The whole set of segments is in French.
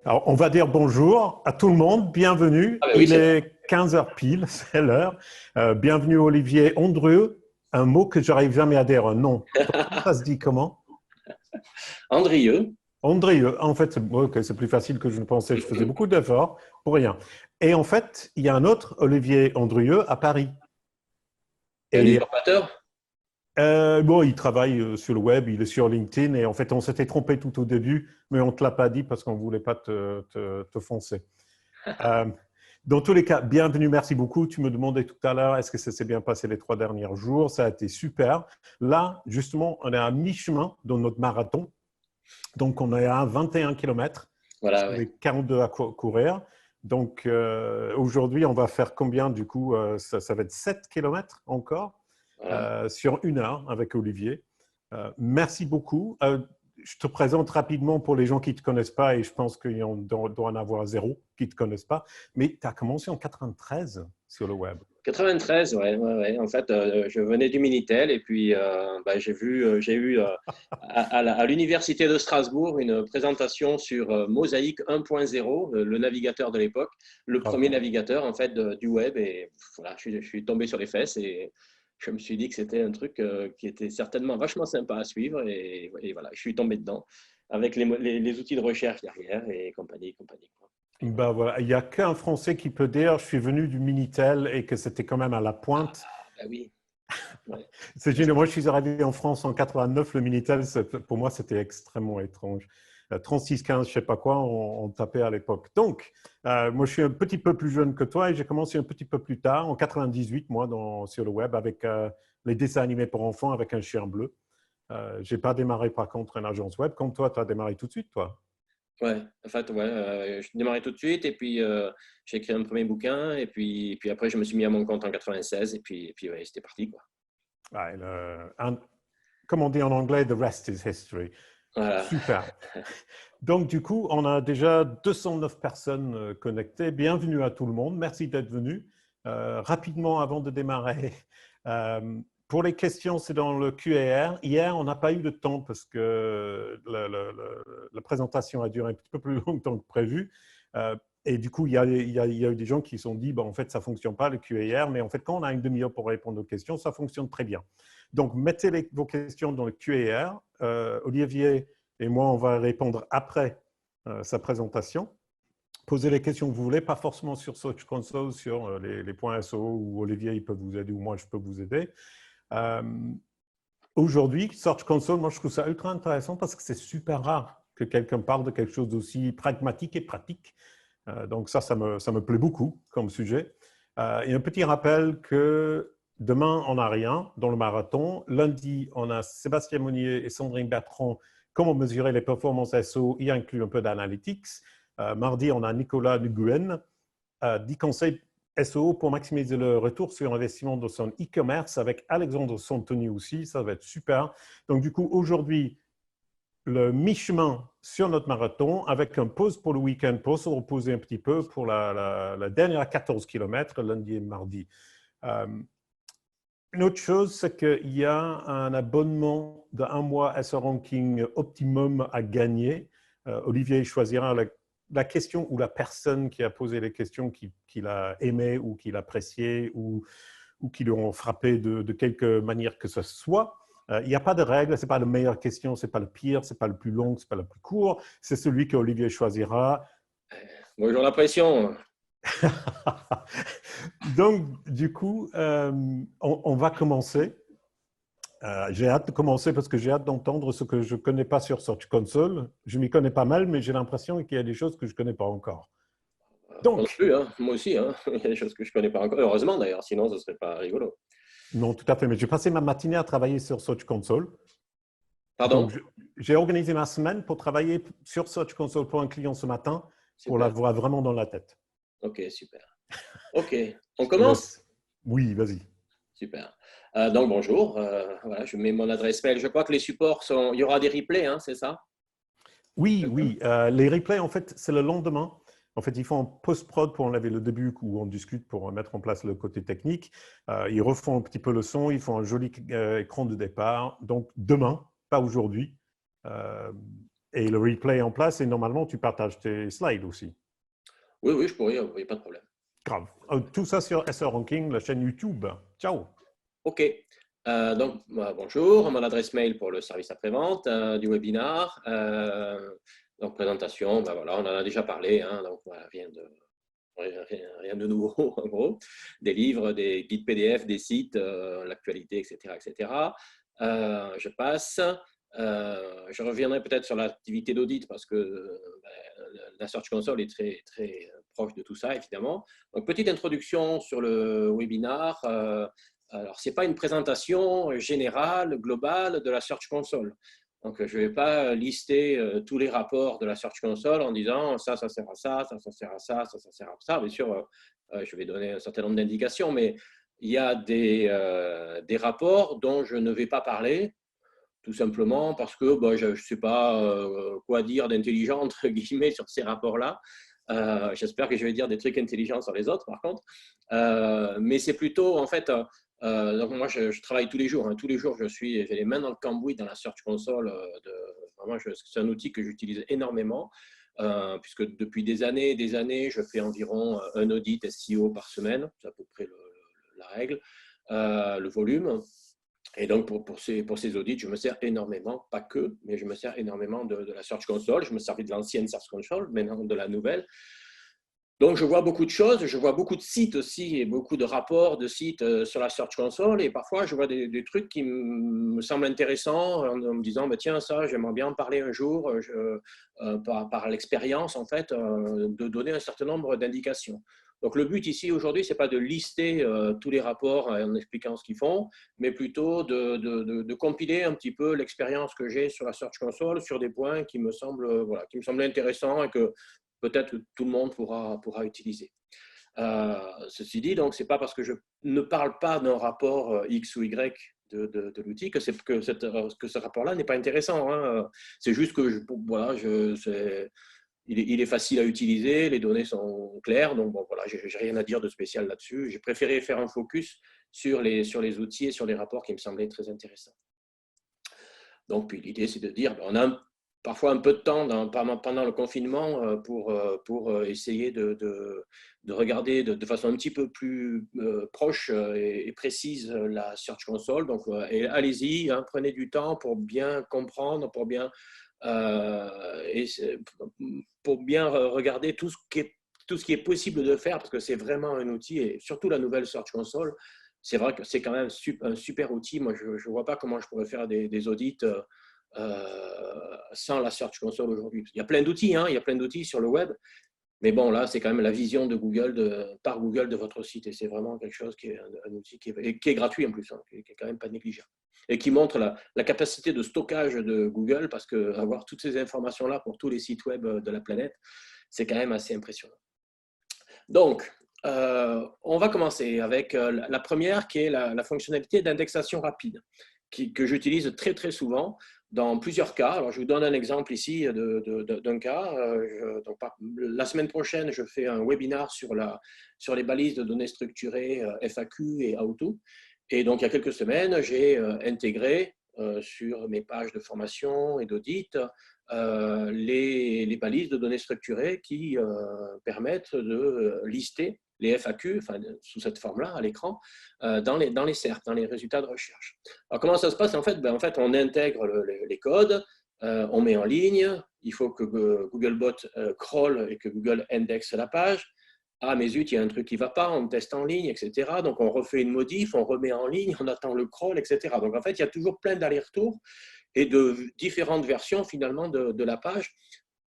Alors, on va dire bonjour à tout le monde, bienvenue. Ah ben oui, Il c'est vrai. est 15 heures pile, c'est l'heure. Bienvenue Olivier Ondrieux, un mot que j'arrive jamais à dire, un nom. Ça se dit comment? Andrieux. Ondrieux. En fait, c'est plus facile que je ne pensais. Je faisais beaucoup d'efforts pour rien. Et en fait, il y a un autre Olivier Ondrieux à Paris. Un Et usurpateur. il travaille sur le web, il est sur LinkedIn. Et en fait, on s'était trompé tout au début, mais on ne te l'a pas dit parce qu'on ne voulait pas te foncer. Euh, Dans tous les cas, bienvenue, merci beaucoup. Tu me demandais tout à l'heure, est-ce que ça s'est bien passé les 3 derniers jours? Ça a été super. Là, justement, on est à mi-chemin dans notre marathon. Donc, on est à 21 km Voilà, sur ouais. les 42 à courir. Donc, aujourd'hui, on va faire combien du coup? Ça va être 7 km encore Voilà. sur 1 heure avec Olivier. Merci beaucoup. Je te présente rapidement pour les gens qui ne te connaissent pas, et je pense qu'il doit en avoir zéro qui ne te connaissent pas. Mais tu as commencé en 93 sur le web. 93, ouais, ouais, ouais. En fait, je venais du Minitel et puis j'ai eu à l'université de Strasbourg une présentation sur Mosaic 1.0, le navigateur de l'époque, le premier Bravo. navigateur en fait du web. Et voilà, je suis tombé sur les fesses et je me suis dit que c'était un truc qui était certainement vachement sympa à suivre et voilà, je suis tombé dedans avec les outils de recherche derrière et compagnie, compagnie, quoi. Ben voilà. Il n'y a qu'un Français qui peut dire je suis venu du Minitel et que c'était quand même à la pointe. Ah oui. Ouais. C'est génial. Moi, je suis arrivé en France en 89. Le Minitel, pour moi, c'était extrêmement étrange. 3615, je ne sais pas quoi, on tapait à l'époque. Donc, moi, je suis un petit peu plus jeune que toi et j'ai commencé un petit peu plus tard, en 98, moi, sur le web, avec les dessins animés pour enfants avec un chien bleu. Je n'ai pas démarré, par contre, une agence web. Comme toi, tu as démarré tout de suite, toi. Ouais, en fait, ouais, je démarrais tout de suite et puis j'ai écrit un premier bouquin et puis après je me suis mis à mon compte en 96 et puis ouais, c'était parti quoi. Ouais, comme on dit en anglais, the rest is history. Voilà. Super. Donc, du coup, on a déjà 209 personnes connectées. Bienvenue à tout le monde. Merci d'être venu. Rapidement, avant de démarrer, euh, pour les questions, c'est dans le Q&A. Hier, on n'a pas eu de temps parce que la présentation a duré un petit peu plus longtemps que prévu. Et du coup, il y a eu des gens qui se sont dit, en fait, ça ne fonctionne pas, le Q&A, mais en fait, quand on a une demi-heure pour répondre aux questions, ça fonctionne très bien. Donc, mettez vos questions dans le Q&A. Olivier et moi, on va répondre après sa présentation. Posez les questions que vous voulez, pas forcément sur Search Console, sur les points SO, où Olivier il peut vous aider ou moi je peux vous aider. Euh, Aujourd'hui, Search Console, moi je trouve ça ultra intéressant parce que c'est super rare que quelqu'un parle de quelque chose d'aussi pragmatique et pratique. Donc ça me plaît beaucoup comme sujet. Et un petit rappel que demain, on n'a rien dans le marathon. Lundi, on a Sébastien Monnier et Sandrine Bertrand. Comment mesurer les performances SO, y inclut un peu d'analytics. Mardi, on a Nicolas Nguyen, 10 conseils SEO pour maximiser le retour sur investissement de son e-commerce avec Alexandre Santoni aussi. Ça va être super. Donc, du coup, aujourd'hui, le mi-chemin sur notre marathon avec un pause pour le week-end pour se reposer un petit peu pour la dernière 14 km, lundi et mardi. Une autre chose, c'est qu'il y a un abonnement d'1 mois SEO Ranking Optimum à gagner. Olivier choisira la question ou la personne qui a posé les questions qu'il a aimé ou qu'il apprécié ou qui lui ont frappé de quelque manière que ce soit. Il n'y a pas de règle, ce n'est pas la meilleure question, ce n'est pas le pire, ce n'est pas le plus long, ce n'est pas le plus court. C'est celui qu'Olivier choisira. Bonjour la pression. Donc, du coup, on va commencer. J'ai hâte de commencer parce que j'ai hâte d'entendre ce que je ne connais pas sur Search Console. Je m'y connais pas mal, mais j'ai l'impression qu'il y a des choses que je ne connais pas encore. Moi non Donc, plus, hein. Moi aussi, hein. Il y a des choses que je connais pas encore. Heureusement d'ailleurs, sinon ce serait pas rigolo. non, tout à fait, mais j'ai passé ma matinée à travailler sur Search Console. Pardon? Donc, j'ai organisé ma semaine pour travailler sur Search Console pour un client ce matin pour Super. l'avoir vraiment dans la tête. Ok, super. Ok, on Je te commence? laisse. Oui, vas-y. Super. Donc bonjour. Voilà, je mets mon adresse mail. Je crois que les supports sont. Il y aura des replays, hein, c'est ça? Oui, oui. Les replays, en fait, c'est le lendemain. En fait, ils font un post-prod pour enlever le début où on discute pour mettre en place le côté technique. Ils refont un petit peu le son, ils font un joli écran de départ. Donc, demain, pas aujourd'hui, et le replay en place, et normalement, tu partages tes slides aussi. Oui, oui, je pourrais, il n'y a pas de problème. Grave. Tout ça sur SEO Ranking, la chaîne YouTube. Ciao. OK. Donc, bonjour, mon adresse mail pour le service après-vente du webinar. Donc, présentation, voilà, on en a déjà parlé, hein, donc voilà, rien de nouveau, en gros. Des livres, des guides PDF, des sites, l'actualité, etc., etc. Je passe. Je reviendrai peut-être sur l'activité d'audit parce que la Search Console est très, très proche de tout ça, évidemment. Donc, petite introduction sur le webinar. Alors, ce n'est pas une présentation générale, globale de la Search Console. Donc, je ne vais pas lister tous les rapports de la Search Console en disant ça sert à ça, ça sert à ça, ça sert à ça. Bien sûr, je vais donner un certain nombre d'indications, mais il y a des rapports dont je ne vais pas parler, tout simplement parce que je ne sais pas quoi dire d'intelligent, entre guillemets, sur ces rapports-là. J'espère que je vais dire des trucs intelligents sur les autres, par contre. Mais c'est plutôt, en fait, donc moi, je travaille tous les jours. Hein. Tous les jours, j'ai les mains dans le cambouis dans la Search Console. Vraiment, c'est un outil que j'utilise énormément, puisque depuis des années, je fais environ un audit SEO par semaine. C'est à peu près la règle, le volume. Et donc, pour ces audits, je me sers énormément, pas que, mais je me sers énormément de la Search Console. Je me servais de l'ancienne Search Console, maintenant de la nouvelle. Donc, je vois beaucoup de choses, je vois beaucoup de sites aussi et beaucoup de rapports de sites sur la Search Console. Et parfois, je vois des trucs qui me semblent intéressants en me disant, tiens, ça, j'aimerais bien en parler un jour par l'expérience, en fait, de donner un certain nombre d'indications. Donc, le but ici, aujourd'hui, ce n'est pas de lister tous les rapports en expliquant ce qu'ils font, mais plutôt de compiler un petit peu l'expérience que j'ai sur la Search Console sur des points qui me semblent intéressants et que peut-être tout le monde pourra utiliser. Ceci dit, donc, ce n'est pas parce que je ne parle pas d'un rapport X ou Y de l'outil que ce rapport-là n'est pas intéressant. Hein. C'est juste que il est facile à utiliser, les données sont claires, donc voilà, je n'ai rien à dire de spécial là-dessus. J'ai préféré faire un focus sur les outils et sur les rapports qui me semblaient très intéressants. Donc, puis l'idée, c'est de dire, on a parfois un peu de temps pendant le confinement pour essayer de regarder de façon un petit peu plus proche et précise la Search Console. Donc, allez-y, hein, prenez du temps pour bien comprendre, pour bien regarder tout ce qui est possible de faire, parce que c'est vraiment un outil, et surtout la nouvelle Search Console, c'est vrai que c'est quand même un super outil. Moi, je ne vois pas comment je pourrais faire des audits sans la Search Console aujourd'hui. Il y a plein d'outils, hein, il y a plein d'outils sur le web, mais bon, là, c'est quand même la vision de Google, par Google de votre site, et c'est vraiment quelque chose qui est un outil qui est gratuit en plus, hein, qui est quand même pas négligeable, et qui montre la capacité de stockage de Google, parce qu'avoir toutes ces informations-là pour tous les sites web de la planète, c'est quand même assez impressionnant. Donc, on va commencer avec la première, qui est la fonctionnalité d'indexation rapide, que j'utilise très, très souvent dans plusieurs cas. Alors, je vous donne un exemple ici d'un cas. Donc, la semaine prochaine, je fais un webinar sur les balises de données structurées FAQ et How-To. Et donc, il y a quelques semaines, j'ai intégré sur mes pages de formation et d'audit les balises de données structurées qui permettent de lister les FAQ, enfin, sous cette forme-là, à l'écran, dans les SERP, dans les résultats de recherche. Alors, comment ça se passe? En fait, on intègre les codes, on met en ligne, il faut que Googlebot crawl et que Google indexe la page. Ah, mais zut, il y a un truc qui ne va pas, on teste en ligne, etc. Donc, on refait une modif, on remet en ligne, on attend le crawl, etc. Donc, en fait, il y a toujours plein d'allers-retours et de différentes versions, finalement, de la page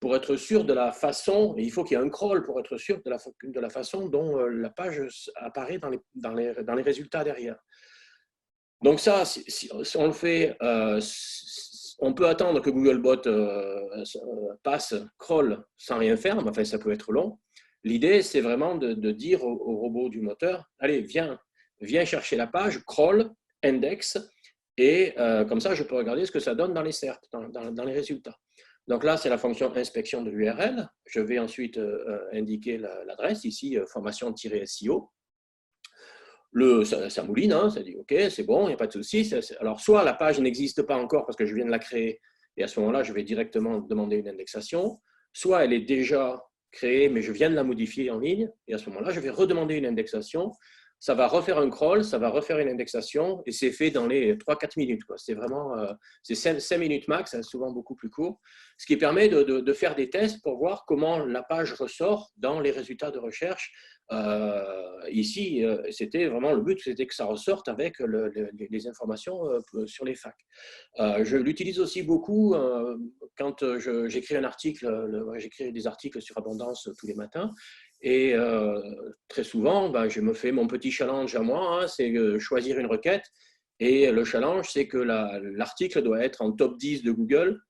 pour être sûr de la façon, et il faut qu'il y ait un crawl pour être sûr de la façon dont la page apparaît dans les résultats derrière. Donc ça, si on le fait, on peut attendre que Googlebot passe crawl sans rien faire, mais enfin, ça peut être long. L'idée, c'est vraiment de dire au robot du moteur, allez, viens chercher la page, crawl, index, et comme ça, je peux regarder ce que ça donne dans les SERP, dans les résultats. Donc là, c'est la fonction inspection de l'URL. Je vais ensuite indiquer l'adresse, ici, formation-SEO. Ça mouline, hein, ça dit OK, c'est bon, il n'y a pas de souci. Alors, soit la page n'existe pas encore parce que je viens de la créer Et à ce moment-là, je vais directement demander une indexation. Soit elle est déjà créée, mais je viens de la modifier en ligne. Et à ce moment-là, je vais redemander une indexation. Ça va refaire un crawl, ça va refaire une indexation, et c'est fait dans les 3-4 minutes. C'est vraiment 5 minutes max, souvent beaucoup plus court, ce qui permet de faire des tests pour voir comment la page ressort dans les résultats de recherche. Ici, c'était vraiment le but, c'était que ça ressorte avec les informations sur les facs. Je l'utilise aussi beaucoup quand j'écris un article, j'écris des articles sur Abondance tous les matins. Et très souvent, je me fais mon petit challenge à moi, hein, c'est choisir une requête. Et le challenge, c'est que l'article doit être en top 10 de Google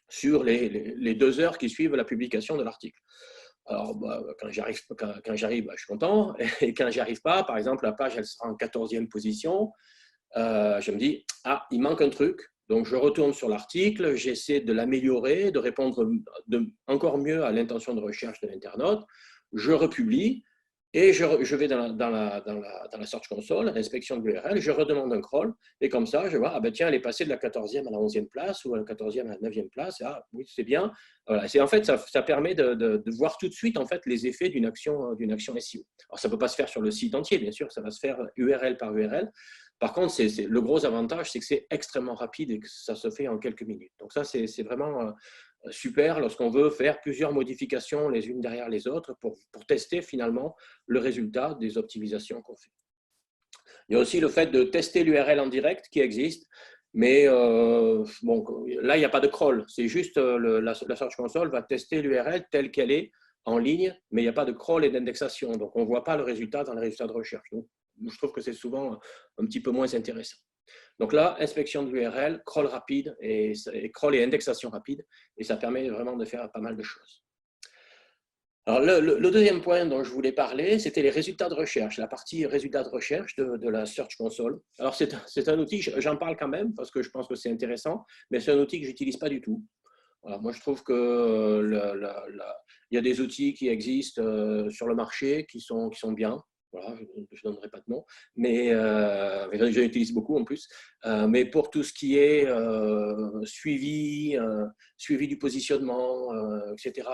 sur les 2 heures qui suivent la publication de l'article. Alors, quand j'arrive, je suis content. Et quand j'y arrive pas, par exemple, la page, elle sera en 14e position. Je me dis, ah, il manque un truc. Donc, je retourne sur l'article, j'essaie de l'améliorer, de répondre encore mieux à l'intention de recherche de l'internaute. Je republie et je vais dans la Search Console, l'inspection de l'URL, je redemande un crawl et comme ça, je vois, ah ben tiens, elle est passée de la 14e à la 11e place ou à la 14e à la 9e place. Ah oui, c'est bien. Voilà. En fait, ça permet de voir tout de suite en fait, les effets d'une action SEO. Alors, ça ne peut pas se faire sur le site entier, bien sûr, ça va se faire URL par URL. Par contre, le gros avantage, c'est que c'est extrêmement rapide et que ça se fait en quelques minutes. Donc ça, c'est vraiment super lorsqu'on veut faire plusieurs modifications les unes derrière les autres pour tester finalement le résultat des optimisations qu'on fait. Il y a aussi le fait de tester l'URL en direct qui existe, mais bon, là, il n'y a pas de crawl. C'est juste la Search Console va tester l'URL telle qu'elle est en ligne, mais il n'y a pas de crawl et d'indexation. Donc, on ne voit pas le résultat dans les résultats de recherche. Donc, je trouve que c'est souvent un petit peu moins intéressant. Donc là, inspection de l'URL, crawl rapide et crawl et indexation rapide, et ça permet vraiment de faire pas mal de choses. Alors le deuxième point dont je voulais parler, c'était les résultats de recherche, la partie résultats de recherche de la Search Console. Alors c'est un outil, j'en parle quand même parce que je pense que c'est intéressant, mais c'est un outil que j'utilise pas du tout. Alors, moi, je trouve que il y a des outils qui existent sur le marché qui sont bien. Voilà, je ne donnerai pas de nom, mais j'en utilise beaucoup en plus. Mais pour tout ce qui est suivi du positionnement, etc.,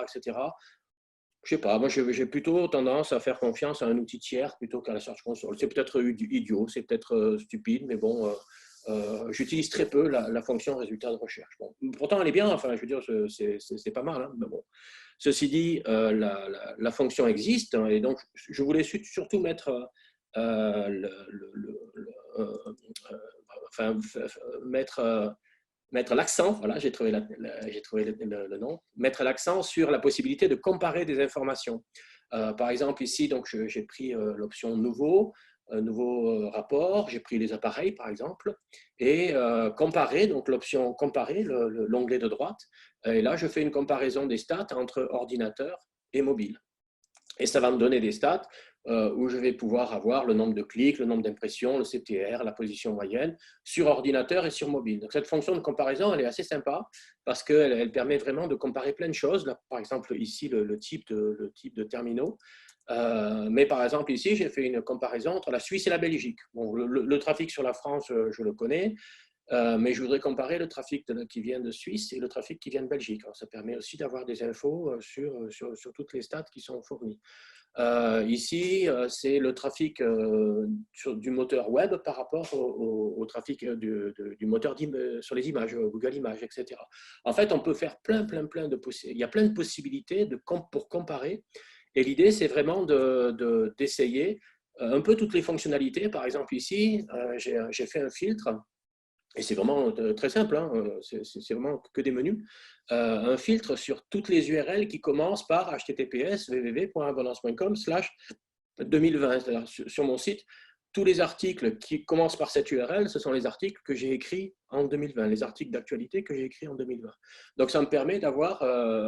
je ne sais pas, moi j'ai plutôt tendance à faire confiance à un outil tiers plutôt qu'à la Search Console. C'est peut-être idiot, c'est peut-être stupide, mais bon, j'utilise très peu la fonction résultat de recherche. Bon, pourtant, elle est bien, enfin, je veux dire, c'est pas mal. Hein, mais bon. Ceci dit, la fonction existe, hein, et donc je voulais surtout mettre, mettre l'accent, voilà, j'ai trouvé le nom, mettre l'accent sur la possibilité de comparer des informations. Par exemple, ici, donc, j'ai pris l'option nouveau rapport, j'ai pris les appareils par exemple, et comparer, donc l'option comparer, l'onglet de droite, et là je fais une comparaison des stats entre ordinateur et mobile. Et ça va me donner des stats où je vais pouvoir avoir le nombre de clics, le nombre d'impressions, le CTR, la position moyenne, sur ordinateur et sur mobile. Donc cette fonction de comparaison, elle est assez sympa parce qu'elle permet vraiment de comparer plein de choses. Là, par exemple, ici, le type de terminaux. Mais par exemple, ici, j'ai fait une comparaison entre la Suisse et la Belgique. Bon, le trafic sur la France, je le connais, mais je voudrais comparer le trafic qui vient de Suisse et le trafic qui vient de Belgique. Alors, ça permet aussi d'avoir des infos sur toutes les stats qui sont fournies. Ici, c'est le trafic du moteur web par rapport au trafic du moteur sur les images, Google Images, etc. En fait, on peut faire plein de possibilités. Il y a plein de possibilités pour comparer. Et l'idée, c'est vraiment d'essayer un peu toutes les fonctionnalités. Par exemple, ici, j'ai fait un filtre. Et c'est vraiment très simple, hein, c'est vraiment que des menus. Un filtre sur toutes les URL qui commencent par https://www.abondance.com/2020. C'est-à-dire sur mon site, tous les articles qui commencent par cette URL, ce sont les articles que j'ai écrits en 2020, les articles d'actualité que j'ai écrits en 2020. Donc, ça me permet d'avoir,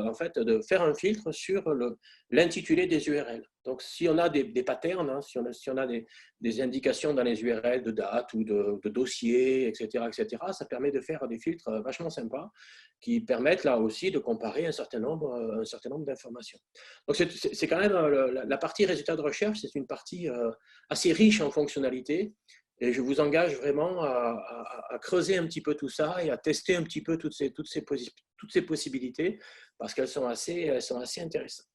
en fait, de faire un filtre sur l'intitulé des URL. Donc, si on a des patterns, hein, si on a des indications dans les URL de date ou de dossiers, etc., ça permet de faire des filtres vachement sympas qui permettent là aussi de comparer un certain nombre d'informations. Donc, c'est quand même la partie résultats de recherche, c'est une partie assez riche en fonctionnalités Et je vous engage vraiment à creuser un petit peu tout ça et à tester un petit peu toutes ces possibilités parce qu'elles sont assez intéressantes.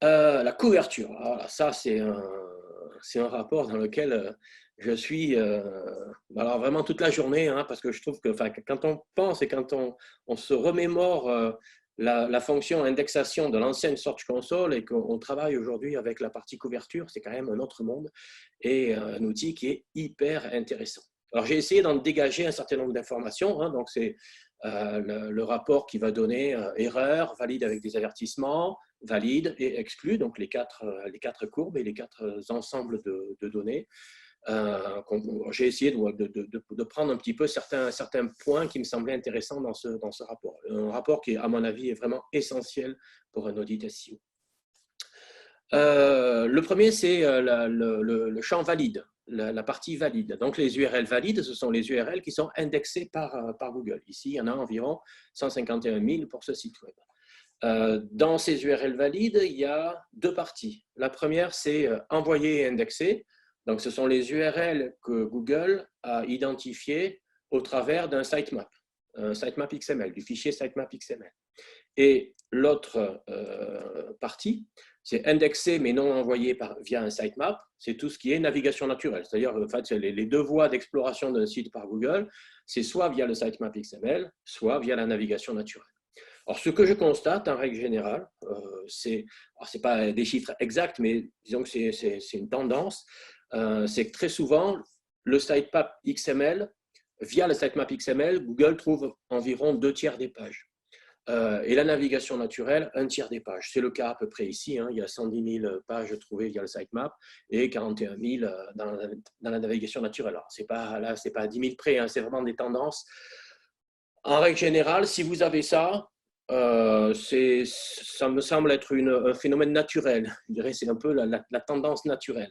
La couverture, alors ça c'est un rapport dans lequel je suis alors vraiment toute la journée, hein, parce que je trouve que quand on pense et quand on se remémore la fonction indexation de l'ancienne Search Console et qu'on travaille aujourd'hui avec la partie couverture, c'est quand même un autre monde et un outil qui est hyper intéressant. Alors j'ai essayé d'en dégager un certain nombre d'informations, hein, donc c'est le rapport qui va donner erreur, valide avec des avertissements, valide et exclu, donc les quatre courbes et les quatre ensembles de données. J'ai essayé de prendre un petit peu certains points qui me semblaient intéressants dans ce rapport. Un rapport qui, à mon avis, est vraiment essentiel pour un audit SEO. Le premier, c'est le champ valide, la partie valide. Donc, les URL valides, ce sont les URL qui sont indexées par Google. Ici, il y en a environ 151 000 pour ce site web. Dans ces URL valides, il y a deux parties. La première, c'est envoyer et indexer. Donc, ce sont les URL que Google a identifiées au travers d'un sitemap, XML, du fichier sitemap XML. Et l'autre partie, c'est indexé mais non envoyé via un sitemap, c'est tout ce qui est navigation naturelle. C'est-à-dire, en fait, les deux voies d'exploration d'un site par Google, c'est soit via le sitemap XML, soit via la navigation naturelle. Alors, ce que je constate, en règle générale, c'est pas des chiffres exacts, mais disons que c'est une tendance, c'est que très souvent, le sitemap XML, via le sitemap XML, Google trouve environ 2/3 des pages. Et la navigation naturelle, 1/3 des pages. C'est le cas à peu près ici, hein. Il y a 110 000 pages trouvées via le sitemap et 41 000 dans la navigation naturelle. Alors, c'est pas à 10 000 près, hein. C'est vraiment des tendances. En règle générale, si vous avez ça, ça me semble être un phénomène naturel. Je dirais c'est un peu la tendance naturelle.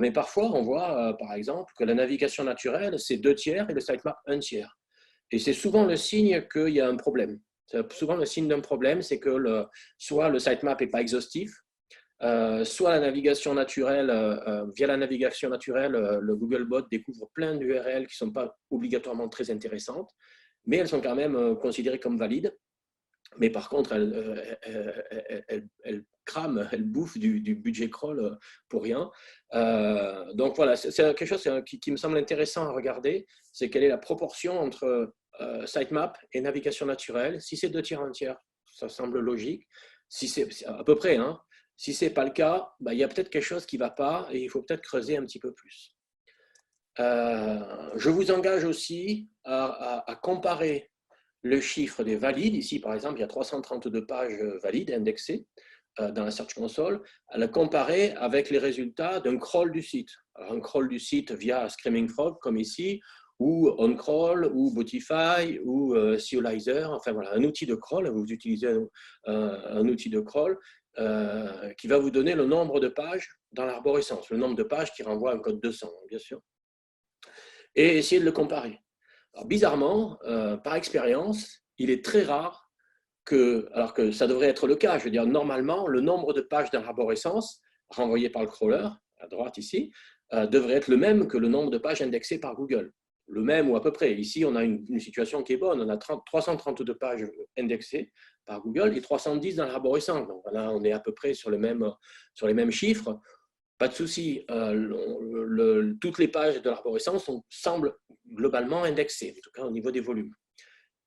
Mais parfois, on voit, par exemple, que la navigation naturelle, c'est 2/3 et le sitemap 1/3. Et c'est souvent le signe qu'il y a un problème. Souvent, le signe d'un problème, c'est que soit le sitemap n'est pas exhaustif, soit la navigation naturelle, via la navigation naturelle, le Googlebot découvre plein d'URL qui ne sont pas obligatoirement très intéressantes, mais elles sont quand même considérées comme valides. Mais par contre, elles crament, elles bouffent du budget crawl pour rien. Donc voilà, c'est quelque chose qui me semble intéressant à regarder, c'est quelle est la proportion entre sitemap et navigation naturelle. Si c'est 2/3, 1/3, ça semble logique. Si c'est à peu près, hein. Si ce n'est pas le cas, il y a peut-être quelque chose qui ne va pas et il faut peut-être creuser un petit peu plus. Je vous engage aussi à comparer le chiffre des valides. Ici, par exemple, il y a 332 pages valides indexées dans la Search Console, à la comparer avec les résultats d'un crawl du site. Alors, un crawl du site via Screaming Frog, comme ici, ou OnCrawl, ou Botify, ou Seolizer, enfin voilà, un outil de crawl. Vous utilisez un outil de crawl qui va vous donner le nombre de pages dans l'arborescence, le nombre de pages qui renvoie à un code 200, bien sûr, et essayer de le comparer. Alors, bizarrement, par expérience, il est très rare alors que ça devrait être le cas, je veux dire, normalement, le nombre de pages dans l'arborescence renvoyées par le crawler, à droite ici, devrait être le même que le nombre de pages indexées par Google. Le même ou à peu près. Ici, on a une situation qui est bonne. On a 332 pages indexées par Google et 310 dans l'arborescence. Donc là, on est à peu près sur les mêmes chiffres. Pas de souci. Toutes les pages de l'arborescence semblent globalement indexées, en tout cas au niveau des volumes.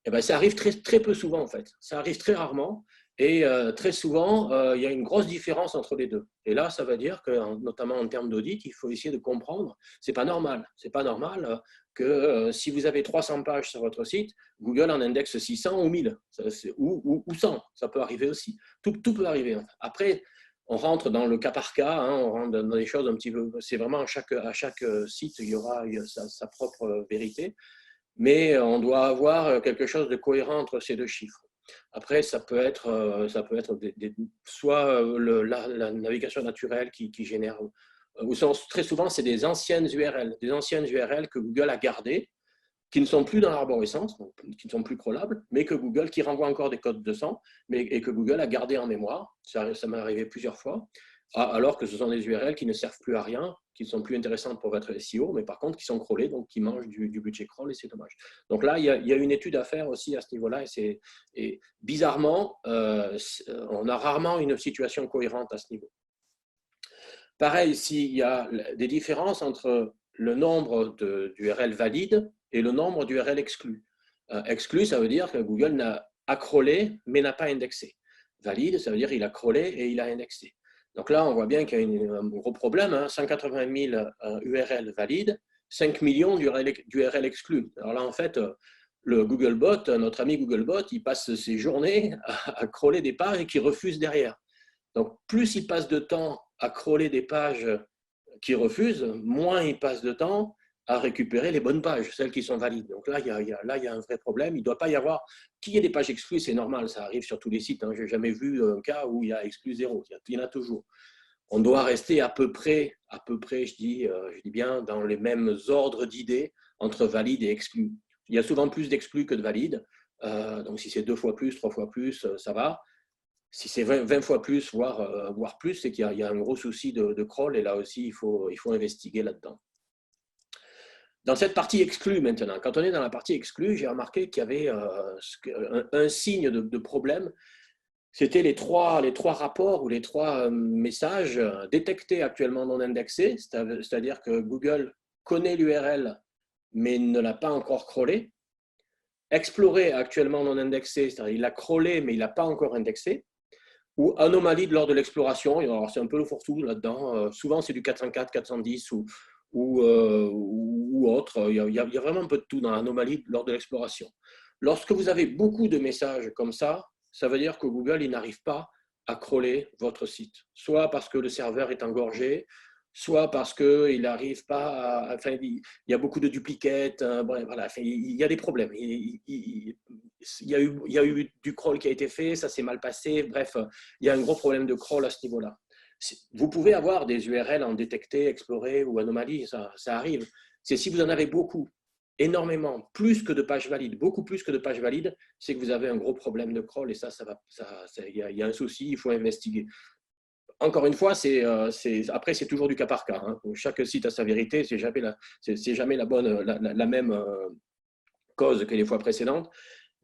Et bien, ça arrive très peu souvent, en fait. Ça arrive très rarement. Et très souvent, il y a une grosse différence entre les deux. Et là, ça veut dire que, notamment en termes d'audit, il faut essayer de comprendre. C'est pas normal. C'est pas normal que si vous avez 300 pages sur votre site, Google en indexe 600 ou 1000 ou 100. Ça peut arriver aussi. Tout peut arriver. Après, on rentre dans le cas par cas. Hein, on rentre dans des choses un petit peu. C'est vraiment à chaque site, il y aura sa propre vérité. Mais on doit avoir quelque chose de cohérent entre ces deux chiffres. Après, ça peut être soit la navigation naturelle qui génère, ou très souvent, c'est des anciennes URL que Google a gardées, qui ne sont plus dans l'arborescence, qui ne sont plus crawlables, mais que Google, qui renvoie encore des codes 200, et que Google a gardé en mémoire. Ça m'est arrivé plusieurs fois. alors que ce sont des URL qui ne servent plus à rien, qui ne sont plus intéressantes pour votre SEO, mais par contre qui sont crawlées, donc qui mangent du budget crawl, et c'est dommage. Donc là, il y a une étude à faire aussi à ce niveau-là, et bizarrement, on a rarement une situation cohérente à ce niveau. Pareil, s'il y a des différences entre le nombre d'URL valides et le nombre d'URL exclus. Exclu, ça veut dire que Google a crawlé, mais n'a pas indexé. Valide, ça veut dire qu'il a crawlé et il a indexé. Donc là, on voit bien qu'il y a un gros problème, hein, 180 000 URL valides, 5 millions d'URL exclus. Alors là, en fait, le Googlebot, notre ami Googlebot, il passe ses journées à crawler des pages et qui refusent derrière. Donc, plus il passe de temps à crawler des pages qui refusent, moins il passe de temps à récupérer les bonnes pages, celles qui sont valides. Donc là, il y a un vrai problème. Il ne doit pas y avoir qu'il y ait des pages exclues, c'est normal, ça arrive sur tous les sites. Hein. Je n'ai jamais vu un cas où il y a exclu 0. Il y en a toujours. On doit rester à peu près, je dis bien, dans les mêmes ordres d'idées entre valides et exclus. Il y a souvent plus d'exclus que de valides. Donc si c'est 2 fois plus, 3 fois plus, ça va. Si c'est 20 fois plus, voire plus, c'est qu'il y a un gros souci de crawl, et là aussi, il faut investiguer là-dedans. Dans cette partie exclue maintenant, quand on est dans la partie exclue, j'ai remarqué qu'il y avait un signe de problème. C'était les trois rapports ou les 3 messages détectés actuellement non indexés, c'est-à-dire que Google connaît l'URL mais ne l'a pas encore crawlé. Explorer actuellement non indexé, c'est-à-dire il l'a crawlé mais il n'a pas encore indexé. Ou anomalie lors de l'exploration. Alors, c'est un peu le fourre-tout là-dedans. Souvent, c'est du 404, 410 ou autre. Il y a vraiment un peu de tout dans l'anomalie lors de l'exploration. Lorsque vous avez beaucoup de messages comme ça veut dire que Google il n'arrive pas à crawler votre site. Soit parce que le serveur est engorgé, soit parce qu'il n'arrive pas à… Enfin, il y a beaucoup de duplicates, voilà, enfin, il y a des problèmes. Il y a eu du crawl qui a été fait, ça s'est mal passé, bref, il y a un gros problème de crawl à ce niveau-là. Vous pouvez avoir des URL en détecté, exploré ou anomalie, ça arrive. C'est si vous en avez beaucoup, énormément, plus que de pages valides, beaucoup plus que de pages valides, c'est que vous avez un gros problème de crawl, et il y a un souci, il faut investiguer. Encore une fois, après, c'est toujours du cas par cas. Hein. Chaque site a sa vérité, c'est jamais la même cause que les fois précédentes.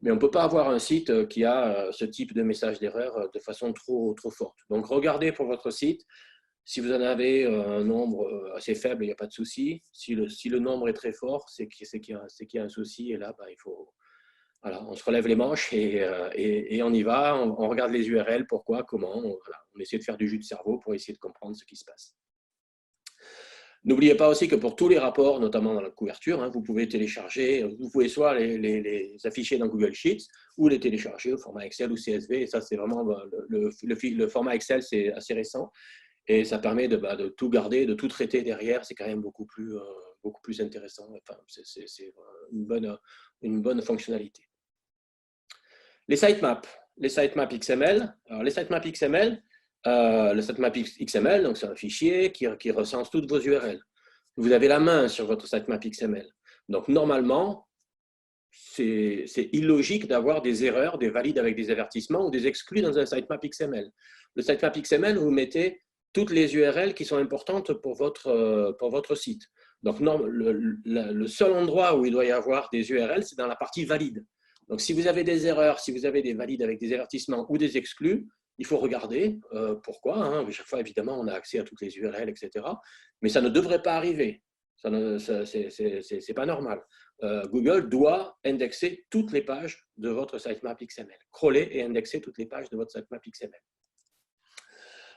Mais on ne peut pas avoir un site qui a ce type de message d'erreur de façon trop forte. Donc, regardez pour votre site. Si vous en avez un nombre assez faible, il n'y a pas de souci. Si le nombre est très fort, c'est qu'il y a un souci. Et là, il faut… Voilà, on se relève les manches et on y va, on regarde les URL, pourquoi, comment, on essaie de faire du jus de cerveau pour essayer de comprendre ce qui se passe. N'oubliez pas aussi que pour tous les rapports, notamment dans la couverture, vous pouvez télécharger, vous pouvez soit les afficher dans Google Sheets ou les télécharger au format Excel ou CSV. Et ça, c'est vraiment le format Excel, c'est assez récent et ça permet de tout garder, de tout traiter derrière. C'est quand même beaucoup plus intéressant. Enfin, c'est une bonne fonctionnalité. Les sitemaps XML. Alors, les sitemaps XML, le sitemap XML, donc c'est un fichier qui recense toutes vos URL. Vous avez la main sur votre sitemap XML. Donc, normalement, c'est illogique d'avoir des erreurs, des valides avec des avertissements ou des exclus dans un sitemap XML. Le sitemap XML, vous mettez toutes les URL qui sont importantes pour votre site. Donc, le seul endroit où il doit y avoir des URL, c'est dans la partie valide. Donc, si vous avez des erreurs, si vous avez des valides avec des avertissements ou des exclus, il faut regarder pourquoi. Chaque fois, évidemment, on a accès à toutes les URL, etc. Mais ça ne devrait pas arriver. Ce n'est pas normal. Google doit indexer toutes les pages de votre sitemap XML. Crawler et indexer toutes les pages de votre sitemap XML.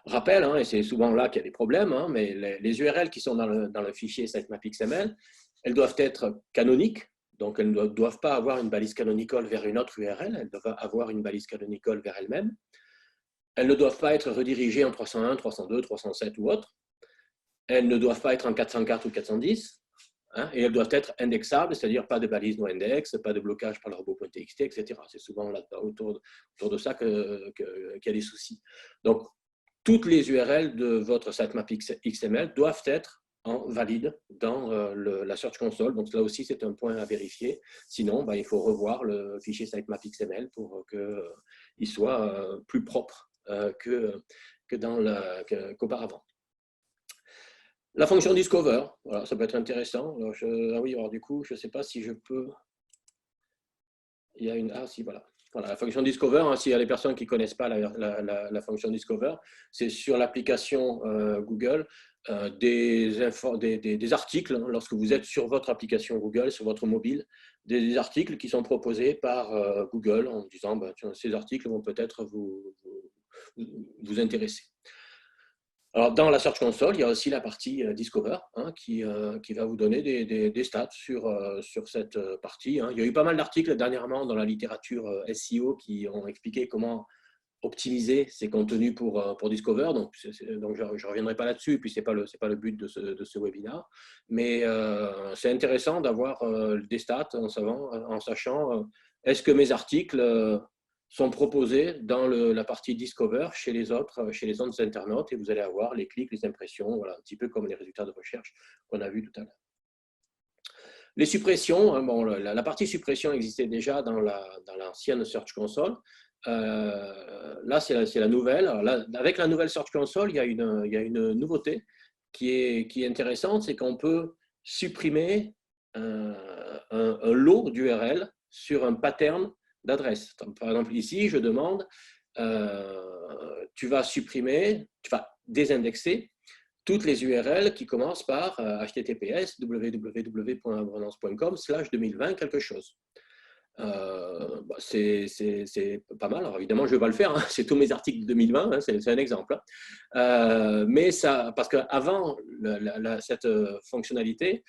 Rappel, et c'est souvent là qu'il y a des problèmes, mais les URL qui sont dans le fichier sitemap XML, elles doivent être canoniques. Donc, elles ne doivent pas avoir une balise canonical vers une autre URL, elles doivent avoir une balise canonical vers elles-mêmes. Elles ne doivent pas être redirigées en 301, 302, 307 ou autre. Elles ne doivent pas être en 404 ou 410. Et elles doivent être indexables, c'est-à-dire pas de balise noindex, pas de blocage par le robot.txt, etc. C'est souvent là, autour de ça qu'il y a des soucis. Donc, toutes les URL de votre sitemap XML doivent être en valide dans la Search Console. Donc là aussi, c'est un point à vérifier. Sinon, il faut revoir le fichier sitemap XML pour qu'il soit plus propre qu'auparavant. La fonction Discover, voilà, ça peut être intéressant. Alors ah oui, alors du coup, je ne sais pas si je peux. Il y a une. Ah si, voilà. Voilà, la fonction Discover, hein, s'il y a des personnes qui ne connaissent pas la fonction Discover, c'est sur l'application Google des articles, hein, lorsque vous êtes sur votre application Google, sur votre mobile, des articles qui sont proposés par Google en disant bah, tiens, ces articles vont peut-être vous intéresser. Alors, dans la Search Console, il y a aussi la partie Discover hein, qui va vous donner des stats sur cette partie. Hein. Il y a eu pas mal d'articles dernièrement dans la littérature SEO qui ont expliqué comment optimiser ces contenus pour Discover. Donc je ne reviendrai pas là-dessus, et puis ce n'est pas le but de ce webinaire. Mais c'est intéressant d'avoir des stats en sachant est-ce que mes articles sont proposés dans la partie Discover chez les autres internautes, et vous allez avoir les clics, les impressions, voilà, un petit peu comme les résultats de recherche qu'on a vu tout à l'heure. Les suppressions, bon, la partie suppression existait déjà dans l'ancienne Search Console. Là, c'est la nouvelle. Alors là, avec la nouvelle Search Console, il y a une nouveauté qui est intéressante, c'est qu'on peut supprimer un lot d'URL sur un pattern d'adresse. Par exemple, ici, je demande, tu vas désindexer toutes les URL qui commencent par https www.avenance.com/2020 quelque chose. C'est pas mal. Alors évidemment, je ne vais pas le faire. Hein. C'est tous mes articles de 2020. Hein. C'est un exemple. Mais ça, parce qu'avant cette fonctionnalité,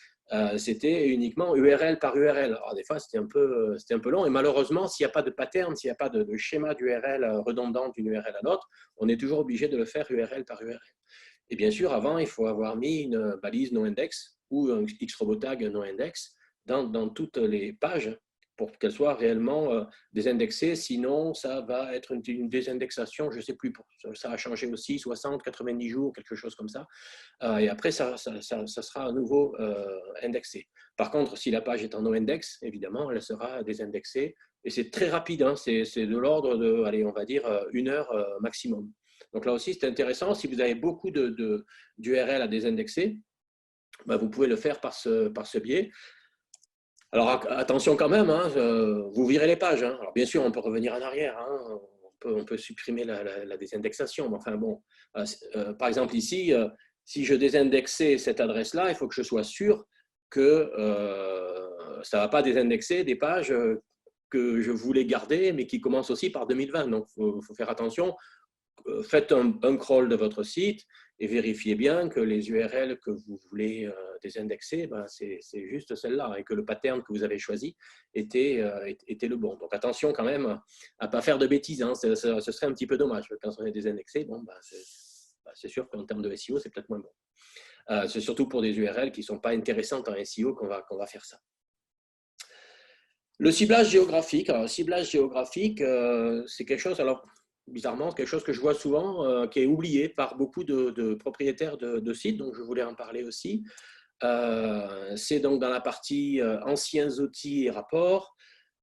c'était uniquement URL par URL. Alors des fois, c'était un peu long. Et malheureusement, s'il n'y a pas de pattern, s'il n'y a pas de schéma d'URL redondant d'une URL à l'autre, on est toujours obligé de le faire URL par URL. Et bien sûr, avant, il faut avoir mis une balise no-index ou un xrobotag no-index dans toutes les pages pour qu'elles soient réellement désindexées. Sinon, ça va être une désindexation, je ne sais plus, ça a changé aussi, 60, 90 jours, quelque chose comme ça. Et après, ça sera à nouveau indexé. Par contre, si la page est en no-index, évidemment, elle sera désindexée. Et c'est très rapide, hein, c'est de l'ordre de, allez, on va dire, 1 heure maximum. Donc là aussi, c'est intéressant. Si vous avez beaucoup d'URL à désindexer, ben, vous pouvez le faire par ce biais. Alors attention quand même, hein, vous virez les pages. Hein. Alors bien sûr, on peut revenir en arrière. Hein. On peut supprimer la désindexation. Mais enfin bon, par exemple ici, si je désindexais cette adresse-là, il faut que je sois sûr que ça ne va pas désindexer des pages que je voulais garder, mais qui commencent aussi par 2020. Donc il faut faire attention. Faites un crawl de votre site et vérifiez bien que les URL que vous voulez désindexer, ben c'est juste celle-là et que le pattern que vous avez choisi était le bon. Donc attention quand même à ne pas faire de bêtises, hein. Ce serait un petit peu dommage. Quand on est désindexé, bon, ben c'est sûr qu'en termes de SEO, c'est peut-être moins bon. C'est surtout pour des URL qui ne sont pas intéressantes en SEO qu'on va faire ça. Le ciblage géographique. Alors, le ciblage géographique, c'est quelque chose, alors bizarrement, quelque chose que je vois souvent, qui est oublié par beaucoup de propriétaires de sites, donc je voulais en parler aussi. C'est donc dans la partie anciens outils et rapports,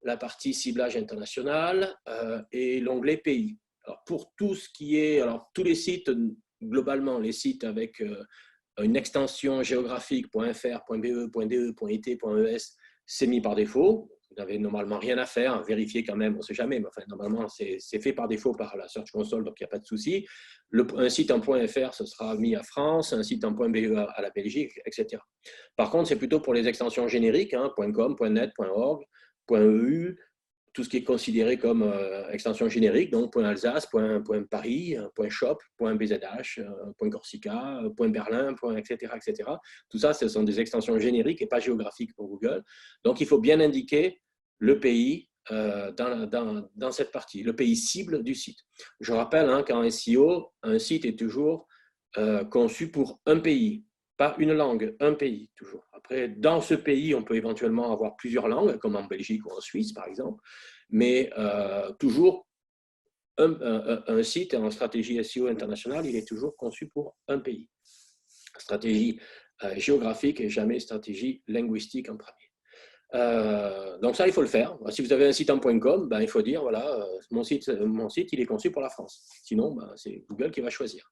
la partie ciblage international et l'onglet pays. Alors, pour tout ce qui est, alors tous les sites, globalement, les sites avec une extension géographique .fr, .be, .de, .it, .es, c'est mis par défaut. Vous n'avez normalement rien à faire, vérifier quand même, on ne sait jamais, mais enfin, normalement, c'est fait par défaut par la Search Console, donc il n'y a pas de souci. Un site en .fr, ce sera mis à France, un site en .be à la Belgique, etc. Par contre, c'est plutôt pour les extensions génériques, hein, .com, .net, .org, .eu, tout ce qui est considéré comme extension générique, donc .alsace, .paris, .shop, .bzh, .corsica, .berlin, etc., etc. Tout ça, ce sont des extensions génériques et pas géographiques pour Google. Donc, il faut bien indiquer le pays dans cette partie, le pays cible du site. Je rappelle hein, qu'en SEO, un site est toujours conçu pour un pays, pas une langue, un pays toujours. Après, dans ce pays, on peut éventuellement avoir plusieurs langues, comme en Belgique ou en Suisse, par exemple, mais toujours un site en stratégie SEO internationale, il est toujours conçu pour un pays. Stratégie géographique et jamais stratégie linguistique en premier. Donc ça, il faut le faire. Si vous avez un site en .com, ben, il faut dire, voilà, mon site, il est conçu pour la France. Sinon, ben, c'est Google qui va choisir.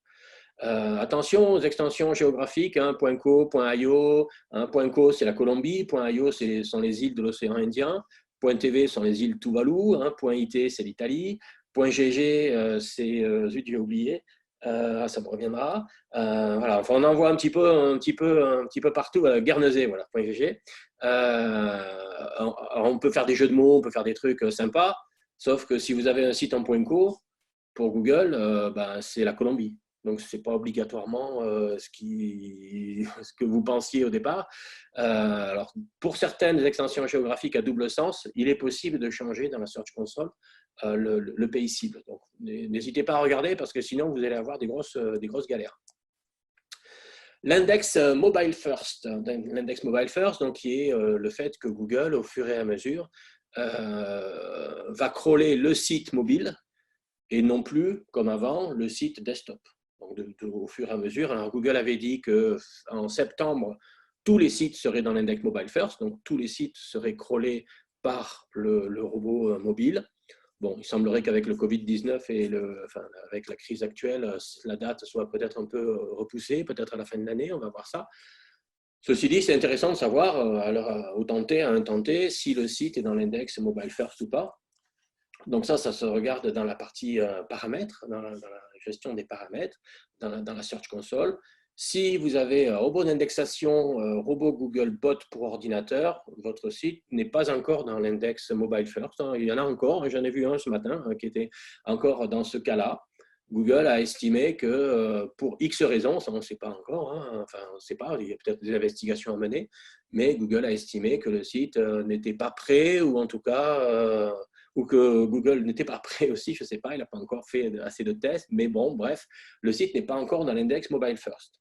Attention aux extensions géographiques, hein, .co, .io. Hein, .co, c'est la Colombie. .io, sont les îles de l'océan Indien. .tv sont les îles Tuvalu. Hein, .it, c'est l'Italie. .gg, zut, j'ai oublié. Ça me reviendra. Voilà, enfin, on en voit un petit peu partout. Guernesey, voilà, .gg. On peut faire des jeux de mots, on peut faire des trucs sympas. Sauf que si vous avez un site en .co, pour Google, ben, c'est la Colombie. Donc, ce n'est pas obligatoirement ce que vous pensiez au départ. Alors, pour certaines extensions géographiques à double sens, il est possible de changer dans la Search Console le pays cible. Donc, n'hésitez pas à regarder parce que sinon, vous allez avoir des grosses galères. L'index Mobile First, donc, qui est le fait que Google, au fur et à mesure, va crawler le site mobile et non plus, comme avant, le site desktop. Donc, au fur et à mesure, alors Google avait dit qu'en septembre, tous les sites seraient dans l'index Mobile First, donc tous les sites seraient crawlés par le robot mobile. Bon, il semblerait qu'avec le Covid-19 et avec la crise actuelle, la date soit peut-être un peu repoussée, peut-être à la fin de l'année, on va voir ça. Ceci dit, c'est intéressant de savoir, au tenté, à un tenté, si le site est dans l'index Mobile First ou pas. Donc ça se regarde dans la partie paramètres, dans la gestion des paramètres, dans la Search Console. Si vous avez robot d'indexation, robot Google Bot pour ordinateur, votre site n'est pas encore dans l'index Mobile First. Il y en a encore, j'en ai vu un ce matin qui était encore dans ce cas-là. Google a estimé que pour X raisons, ça on ne sait pas encore, hein, enfin on ne sait pas, il y a peut-être des investigations à mener, mais Google a estimé que le site n'était pas prêt, ou en tout cas ou que Google n'était pas prêt aussi, je ne sais pas, il n'a pas encore fait assez de tests, mais bon, bref, le site n'est pas encore dans l'index Mobile First.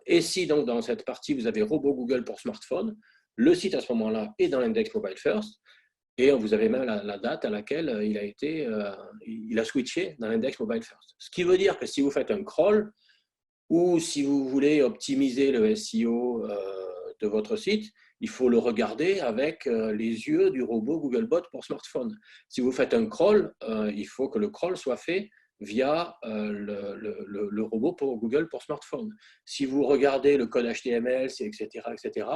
Et si donc dans cette partie, vous avez robot Google pour smartphone, le site à ce moment-là est dans l'index Mobile First, et vous avez même la date à laquelle il a switché dans l'index Mobile First. Ce qui veut dire que si vous faites un crawl, ou si vous voulez optimiser le SEO de votre site, il faut le regarder avec les yeux du robot Googlebot pour smartphone. Si vous faites un crawl, il faut que le crawl soit fait via le robot pour Google pour smartphone. Si vous regardez le code HTML, etc.,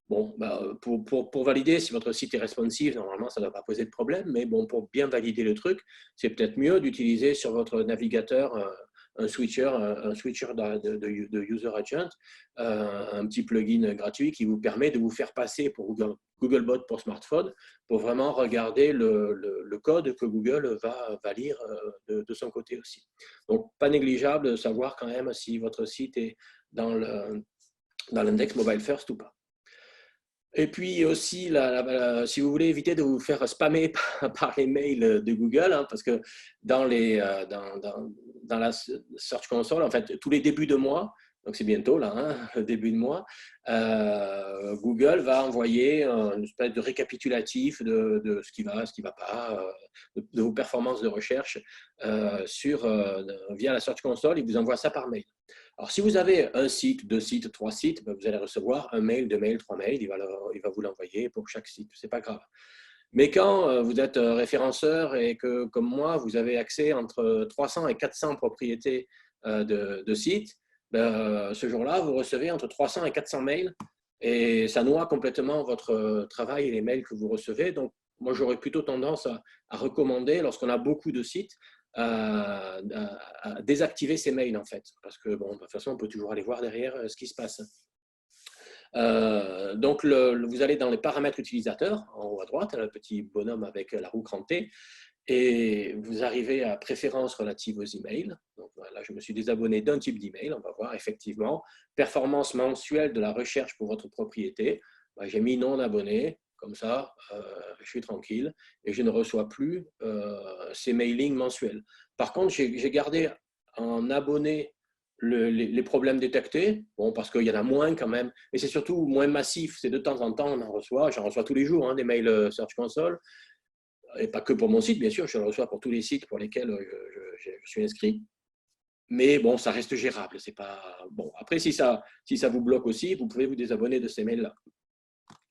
bon, pour valider si votre site est responsive, normalement, ça ne doit pas poser de problème, mais bon, pour bien valider le truc, c'est peut-être mieux d'utiliser sur votre navigateur un switcher de User Agent, un petit plugin gratuit qui vous permet de vous faire passer pour Googlebot pour smartphone, pour vraiment regarder le code que Google va lire de son côté aussi. Donc, pas négligeable de savoir quand même si votre site est dans l'index Mobile First ou pas. Et puis aussi, si vous voulez éviter de vous faire spammer par les mails de Google, hein, parce que dans la Search Console, en fait, tous les débuts de mois, donc c'est bientôt là, hein, le début de mois, Google va envoyer une espèce de récapitulatif de ce qui va, ce qui ne va pas, de vos performances de recherche via la Search Console. Il vous envoie ça par mail. Alors, si vous avez un site, 2 sites, 3 sites, vous allez recevoir un mail, 2 mails, 3 mails. Il va vous l'envoyer pour chaque site. Ce n'est pas grave. Mais quand vous êtes référenceur et que, comme moi, vous avez accès entre 300 et 400 propriétés de sites, ce jour-là, vous recevez entre 300 et 400 mails et ça noie complètement votre travail et les mails que vous recevez. Donc, moi, j'aurais plutôt tendance à recommander, lorsqu'on a beaucoup de sites, à désactiver ces mails, en fait. Parce que, bon, de toute façon, on peut toujours aller voir derrière ce qui se passe. Donc, vous allez dans les paramètres utilisateurs, en haut à droite, le petit bonhomme avec la roue crantée, et vous arrivez à préférences relatives aux emails. Donc, là, je me suis désabonné d'un type d'email. On va voir effectivement performance mensuelle de la recherche pour votre propriété. J'ai mis non abonné. Comme ça, je suis tranquille et je ne reçois plus ces mailings mensuels. Par contre, j'ai gardé en abonné les problèmes détectés, bon, parce qu'il y en a moins quand même, et c'est surtout moins massif. C'est de temps en temps, on en reçoit. J'en reçois tous les jours, hein, des mails Search Console, et pas que pour mon site, bien sûr, je le reçois pour tous les sites pour lesquels je suis inscrit. Mais bon, ça reste gérable. C'est pas bon. Après, si ça vous bloque aussi, vous pouvez vous désabonner de ces mails-là.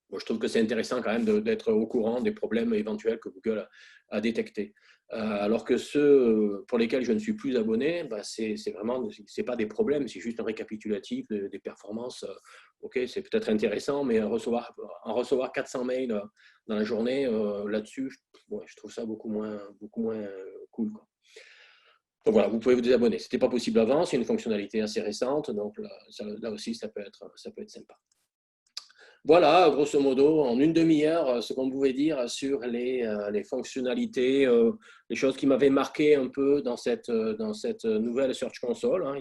Bon, je trouve que c'est intéressant quand même d'être au courant des problèmes éventuels que Google a détectés. Alors que ceux pour lesquels je ne suis plus abonné, bah, c'est vraiment, c'est pas des problèmes, c'est juste un récapitulatif des performances. Ok, c'est peut-être intéressant, mais en recevoir 400 mails dans la journée là-dessus, ouais, je trouve ça beaucoup moins cool, quoi. Donc voilà, vous pouvez vous désabonner. C'était pas possible avant, c'est une fonctionnalité assez récente, donc là aussi ça peut être sympa. Voilà, grosso modo, en une demi-heure, ce qu'on pouvait dire sur les fonctionnalités, les choses qui m'avaient marqué un peu dans cette nouvelle Search Console, hein.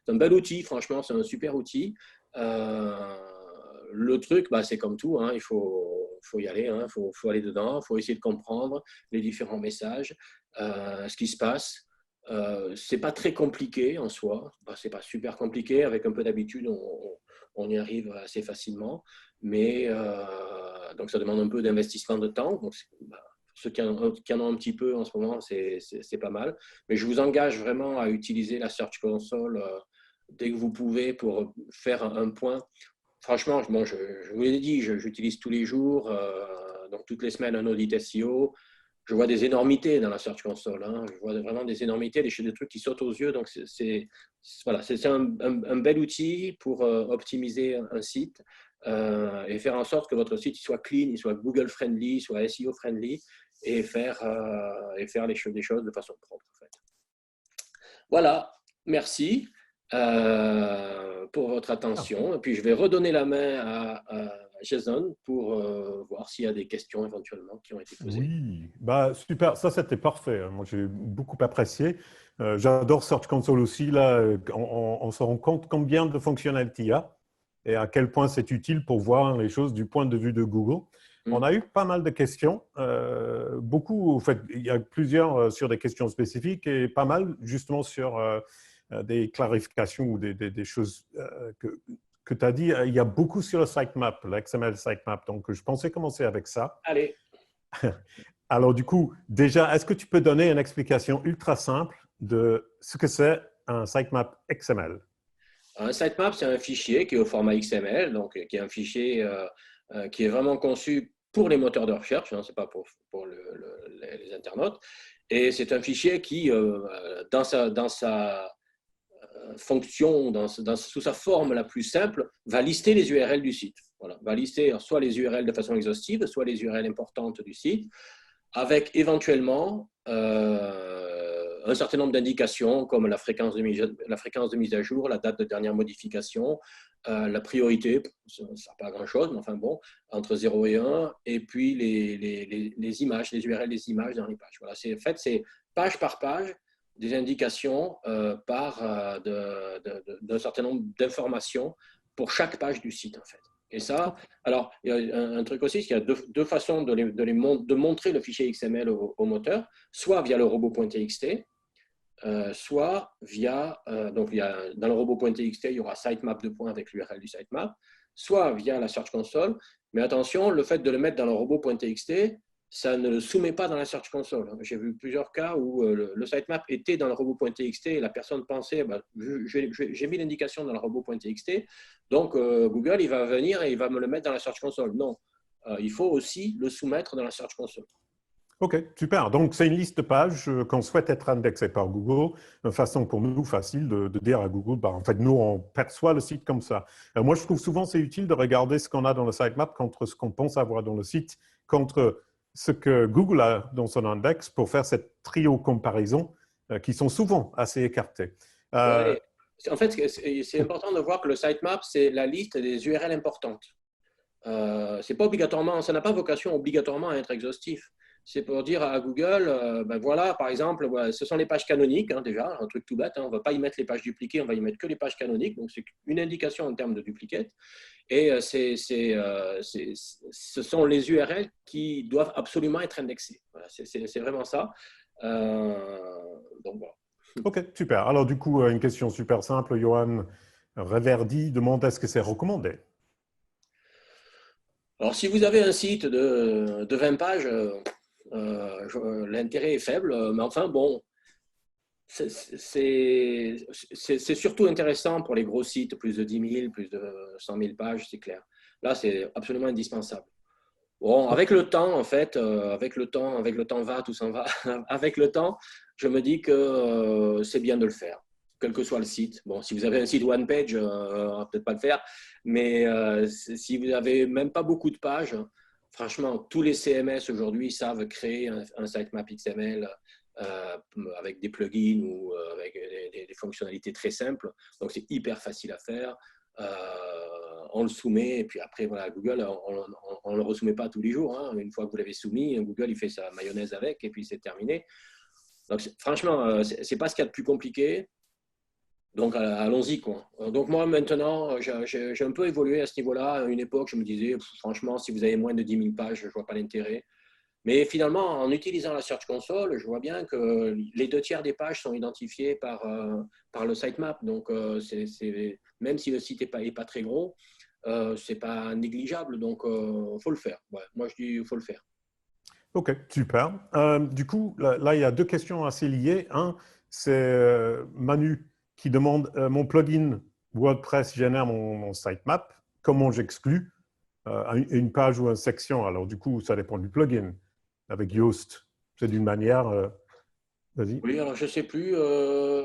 C'est un bel outil, franchement, c'est un super outil. Le truc, bah, c'est comme tout, hein, il faut y aller, hein, faut aller dedans, il faut essayer de comprendre les différents messages, ce qui se passe. C'est pas très compliqué en soi, bah, c'est pas super compliqué, avec un peu d'habitude, on y arrive assez facilement, mais donc ça demande un peu d'investissement de temps. Donc, bah, ceux qui en ont un petit peu en ce moment, c'est pas mal. Mais je vous engage vraiment à utiliser la Search Console dès que vous pouvez pour faire un point. Franchement, bon, je vous l'ai dit, j'utilise tous les jours, donc toutes les semaines un audit SEO. Je vois des énormités dans la Search Console, hein. Je vois vraiment des énormités, des trucs qui sautent aux yeux. Donc, voilà, c'est un bel outil pour optimiser un site et faire en sorte que votre site soit clean, il soit Google friendly, soit SEO friendly et faire des choses de façon propre, en fait. Voilà, merci pour votre Merci. attention. Et puis, je vais redonner la main à Jason pour voir s'il y a des questions éventuellement qui ont été posées. Oui, bah, super, ça c'était parfait, hein. Moi j'ai beaucoup apprécié. J'adore Search Console aussi. Là, on se rend compte combien de fonctionnalités il y a et à quel point c'est utile pour voir les choses du point de vue de Google. On Mm. a eu pas mal de questions, beaucoup, en fait, il y a plusieurs sur des questions spécifiques et pas mal justement sur des clarifications ou des choses que tu as dit. Il y a beaucoup sur le sitemap, l'XML sitemap. Donc, je pensais commencer avec ça. Allez. Alors, du coup, déjà, est-ce que tu peux donner une explication ultra simple de ce que c'est un sitemap XML? Un sitemap, c'est un fichier qui est au format XML, donc qui est un fichier qui est vraiment conçu pour les moteurs de recherche, hein, ce n'est pas pour les internautes. Et c'est un fichier qui, dans sa fonction, sous sa forme la plus simple, va lister les URL du site. Voilà, va lister soit les URL de façon exhaustive, soit les URL importantes du site, avec éventuellement un certain nombre d'indications comme la fréquence de mise à jour, la date de dernière modification, la priorité, ça ne sert pas à grand-chose, mais enfin bon, entre 0 et 1, et puis les images, les URL des images dans les pages. Voilà, en fait, c'est page par page des indications d'un certain nombre d'informations pour chaque page du site, en fait. Et ça, alors, il y a un truc aussi, c'est qu'il y a deux façons de montrer le fichier XML au moteur, soit via le robot.txt, soit via, donc dans le robot.txt, il y aura sitemap avec l'URL du sitemap, soit via la Search Console. Mais attention, le fait de le mettre dans le robot.txt, ça ne le soumet pas dans la Search Console. J'ai vu plusieurs cas où le sitemap était dans le robot.txt et la personne pensait, bah, j'ai mis l'indication dans le robot.txt, donc Google, il va venir et il va me le mettre dans la Search Console. Non, il faut aussi le soumettre dans la Search Console. OK, super. Donc, c'est une liste de pages qu'on souhaite être indexées par Google, une façon pour nous facile de dire à Google, bah, en fait, nous, on perçoit le site comme ça. Moi, je trouve souvent c'est utile de regarder ce qu'on a dans le sitemap contre ce qu'on pense avoir dans le site, contre ce que Google a dans son index pour faire cette trio comparaison qui sont souvent assez écartés. Ouais. En fait, c'est important de voir que le sitemap, c'est la liste des URL importantes. C'est pas obligatoirement, ça n'a pas vocation obligatoirement à être exhaustif. C'est pour dire à Google, ben voilà, par exemple, voilà, ce sont les pages canoniques, hein, déjà, un truc tout bête, hein, on ne va pas y mettre les pages dupliquées, on va y mettre que les pages canoniques, donc c'est une indication en termes de duplicate. Et ce sont les URL qui doivent absolument être indexées. Voilà, c'est vraiment ça. Donc voilà. OK, super. Alors, du coup, une question super simple. Johan Reverdy demande est-ce que c'est recommandé? Alors, si vous avez un site de 20 pages, l'intérêt est faible, mais enfin, bon, c'est surtout intéressant pour les gros sites, plus de 10 000, plus de 100 000 pages, c'est clair. Là, c'est absolument indispensable. Bon, avec le temps, en fait, avec le temps va, tout s'en va. Avec le temps, je me dis que c'est bien de le faire, quel que soit le site. Bon, si vous avez un site one page, on va peut-être pas le faire, mais si vous n'avez même pas beaucoup de pages, franchement, tous les CMS aujourd'hui savent créer un sitemap XML avec des plugins ou avec des fonctionnalités très simples. Donc, c'est hyper facile à faire. On le soumet et puis après, voilà, Google, on ne le resoumet pas tous les jours. Hein. Une fois que vous l'avez soumis, Google, il fait sa mayonnaise avec et puis c'est terminé. Donc, franchement, c'est pas ce qu'il y a de plus compliqué. Donc, allons-y, quoi. Donc, moi, maintenant, j'ai un peu évolué à ce niveau-là. À une époque, je me disais, franchement, si vous avez moins de 10 000 pages, je ne vois pas l'intérêt. Mais finalement, en utilisant la Search Console, je vois bien que les 2 tiers des pages sont identifiées par le sitemap. Donc, même si le site n'est pas très gros, ce n'est pas négligeable. Donc, il faut le faire. Ouais, moi, je dis il faut le faire. OK, super. Du coup, là, il y a 2 questions assez liées. Un, c'est Manu qui demande mon plugin WordPress génère mon sitemap. Comment j'exclus une page ou une section? Alors, du coup, ça dépend du plugin. Avec Yoast, c'est d'une manière. Vas-y. Oui, alors je ne sais plus.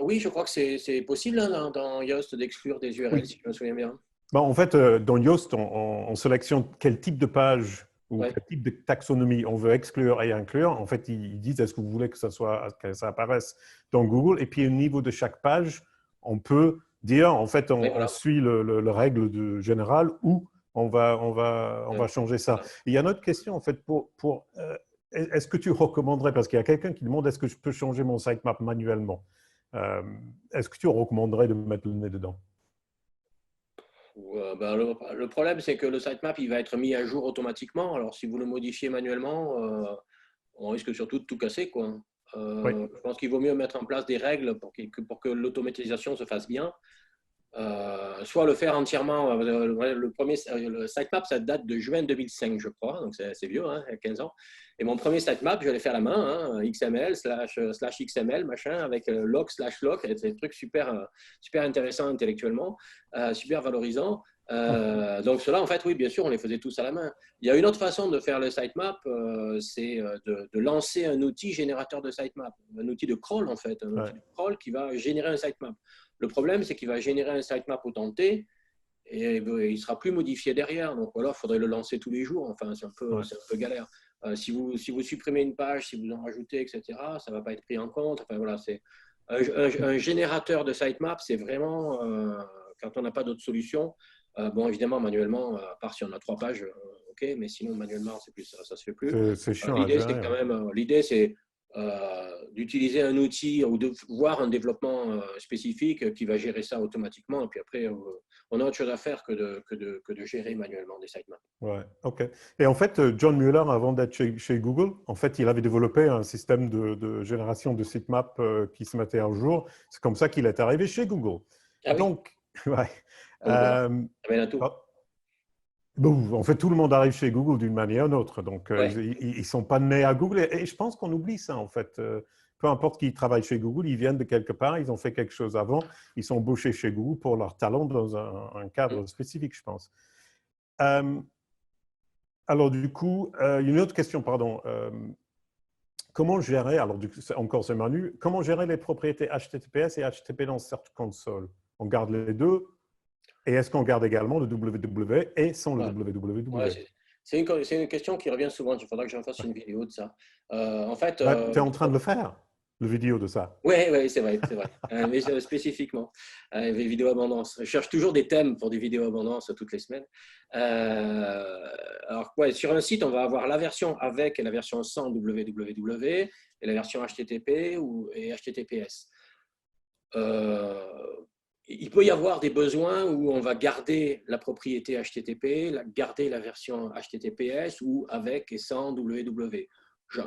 Oui, je crois que c'est possible hein, dans Yoast d'exclure des URL, Oui. si je me souviens bien. Bon, en fait, dans Yoast, on sélectionne quel type de page ou Ouais. quel type de taxonomie on veut exclure et inclure. En fait, ils disent est-ce que vous voulez que ça apparaisse dans Google? Et puis, au niveau de chaque page, on peut dire en fait, Ouais, on voilà. suit le règle générale ou on va Ouais, changer ça. voilà. Et il y a une autre question en fait est-ce que tu recommanderais, parce qu'il y a quelqu'un qui demande est-ce que je peux changer mon sitemap manuellement? Est-ce que tu recommanderais de mettre le nez dedans? Ben, le problème, c'est que le sitemap, il va être mis à jour automatiquement. Alors, si vous le modifiez manuellement, on risque surtout de tout casser, quoi. Oui. Je pense qu'il vaut mieux mettre en place des règles pour que l'automatisation se fasse bien. Soit le faire entièrement. Le sitemap, ça date de juin 2005, je crois, donc c'est vieux, hein, il y a 15 ans. Et mon premier sitemap, je l'ai fait à la main, hein, XML, slash XML, machin, avec log, slash log, c'est des trucs super intéressants intellectuellement, super valorisants. Donc cela, en fait, oui, bien sûr, on les faisait tous à la main. Il y a une autre façon de faire le sitemap, c'est de lancer un outil générateur de sitemap, un outil de crawl, en fait, un outil Ouais. de crawl qui va générer un sitemap. Le problème, c'est qu'il va générer un sitemap autenté et il ne sera plus modifié derrière. Donc, alors, il faudrait le lancer tous les jours. Enfin, c'est un peu galère. Si vous supprimez une page, si vous en rajoutez, etc., ça ne va pas être pris en compte. Enfin, voilà, c'est un générateur de sitemap, c'est vraiment, quand on n'a pas d'autre solution, bon, évidemment, manuellement, à part si on a 3 pages, OK, mais sinon, manuellement, c'est plus, ça ne se fait plus. C'est chiant à L'idée, c'est gérer. quand même, l'idée, c'est d'utiliser un outil ou de voir un développement spécifique qui va gérer ça automatiquement. Et puis après, on a autre chose à faire que de gérer manuellement des sitemaps. Ouais, OK. Et en fait, John Mueller, avant d'être chez Google, en fait, il avait développé un système de génération de sitemap qui se mettait à jour. C'est comme ça qu'il est arrivé chez Google. Ah oui, Donc, ouais. donc voilà, Euh, ça mène à tout. oh, bon, en fait, tout le monde arrive chez Google d'une manière ou d'une autre. Donc, Ouais. ils ne sont pas nés à Google. Et je pense qu'on oublie ça, en fait. Peu importe qui travaille chez Google, ils viennent de quelque part, ils ont fait quelque chose avant, ils sont embauchés chez Google pour leur talent dans un cadre spécifique, je pense. Alors, du coup, une autre question, pardon. Comment gérer, alors encore c'est Manu, comment gérer les propriétés HTTPS et HTTP dans Search Console? On garde les deux et est-ce qu'on garde également le www et sans le Ouais. Ouais, www? c'est une question qui revient souvent. Il faudra que j'en fasse une vidéo de ça. En fait, Bah, tu es en train de le faire, le vidéo de ça. oui, ouais, c'est vrai, c'est vrai. Mais spécifiquement, les vidéos abondance. Je cherche toujours des thèmes pour des vidéos abondance toutes les semaines. Alors, ouais, sur un site, on va avoir la version avec et la version sans www et la version HTTP et HTTPS. Il peut y avoir des besoins où on va garder la propriété HTTP, garder la version HTTPS ou avec et sans www.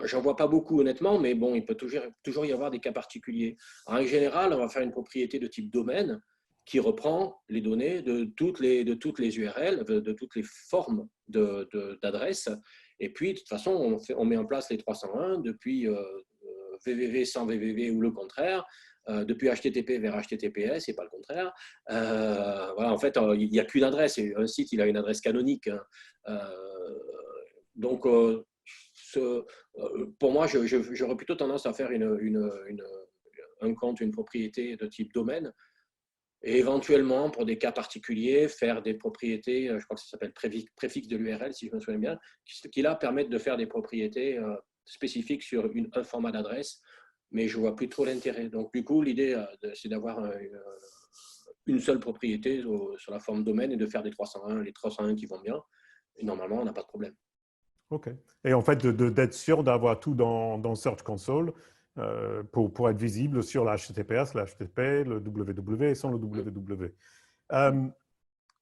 J'en vois pas beaucoup honnêtement, mais bon, il peut toujours y avoir des cas particuliers. En général, on va faire une propriété de type domaine qui reprend les données de toutes les URL, de toutes les formes d'adresses. Et puis, de toute façon, on met en place les 301 depuis www sans www ou le contraire, depuis HTTP vers HTTPS et pas le contraire. Voilà, en fait, il n'y a qu'une adresse. Un site, il a une adresse canonique. Donc, pour moi, j'aurais plutôt tendance à faire un compte, une propriété de type domaine. Et éventuellement, pour des cas particuliers, faire des propriétés, je crois que ça s'appelle préfixe de l'URL, si je me souviens bien, qui là permettent de faire des propriétés spécifiques sur un format d'adresse, mais je ne vois plus trop l'intérêt. Donc, du coup, l'idée, c'est d'avoir une seule propriété sur la forme domaine et de faire des 301, les 301 qui vont bien. Et normalement, on n'a pas de problème. OK. Et en fait, d'être sûr d'avoir tout dans Search Console pour être visible sur la HTTPS, la HTTP, le www et sans le www.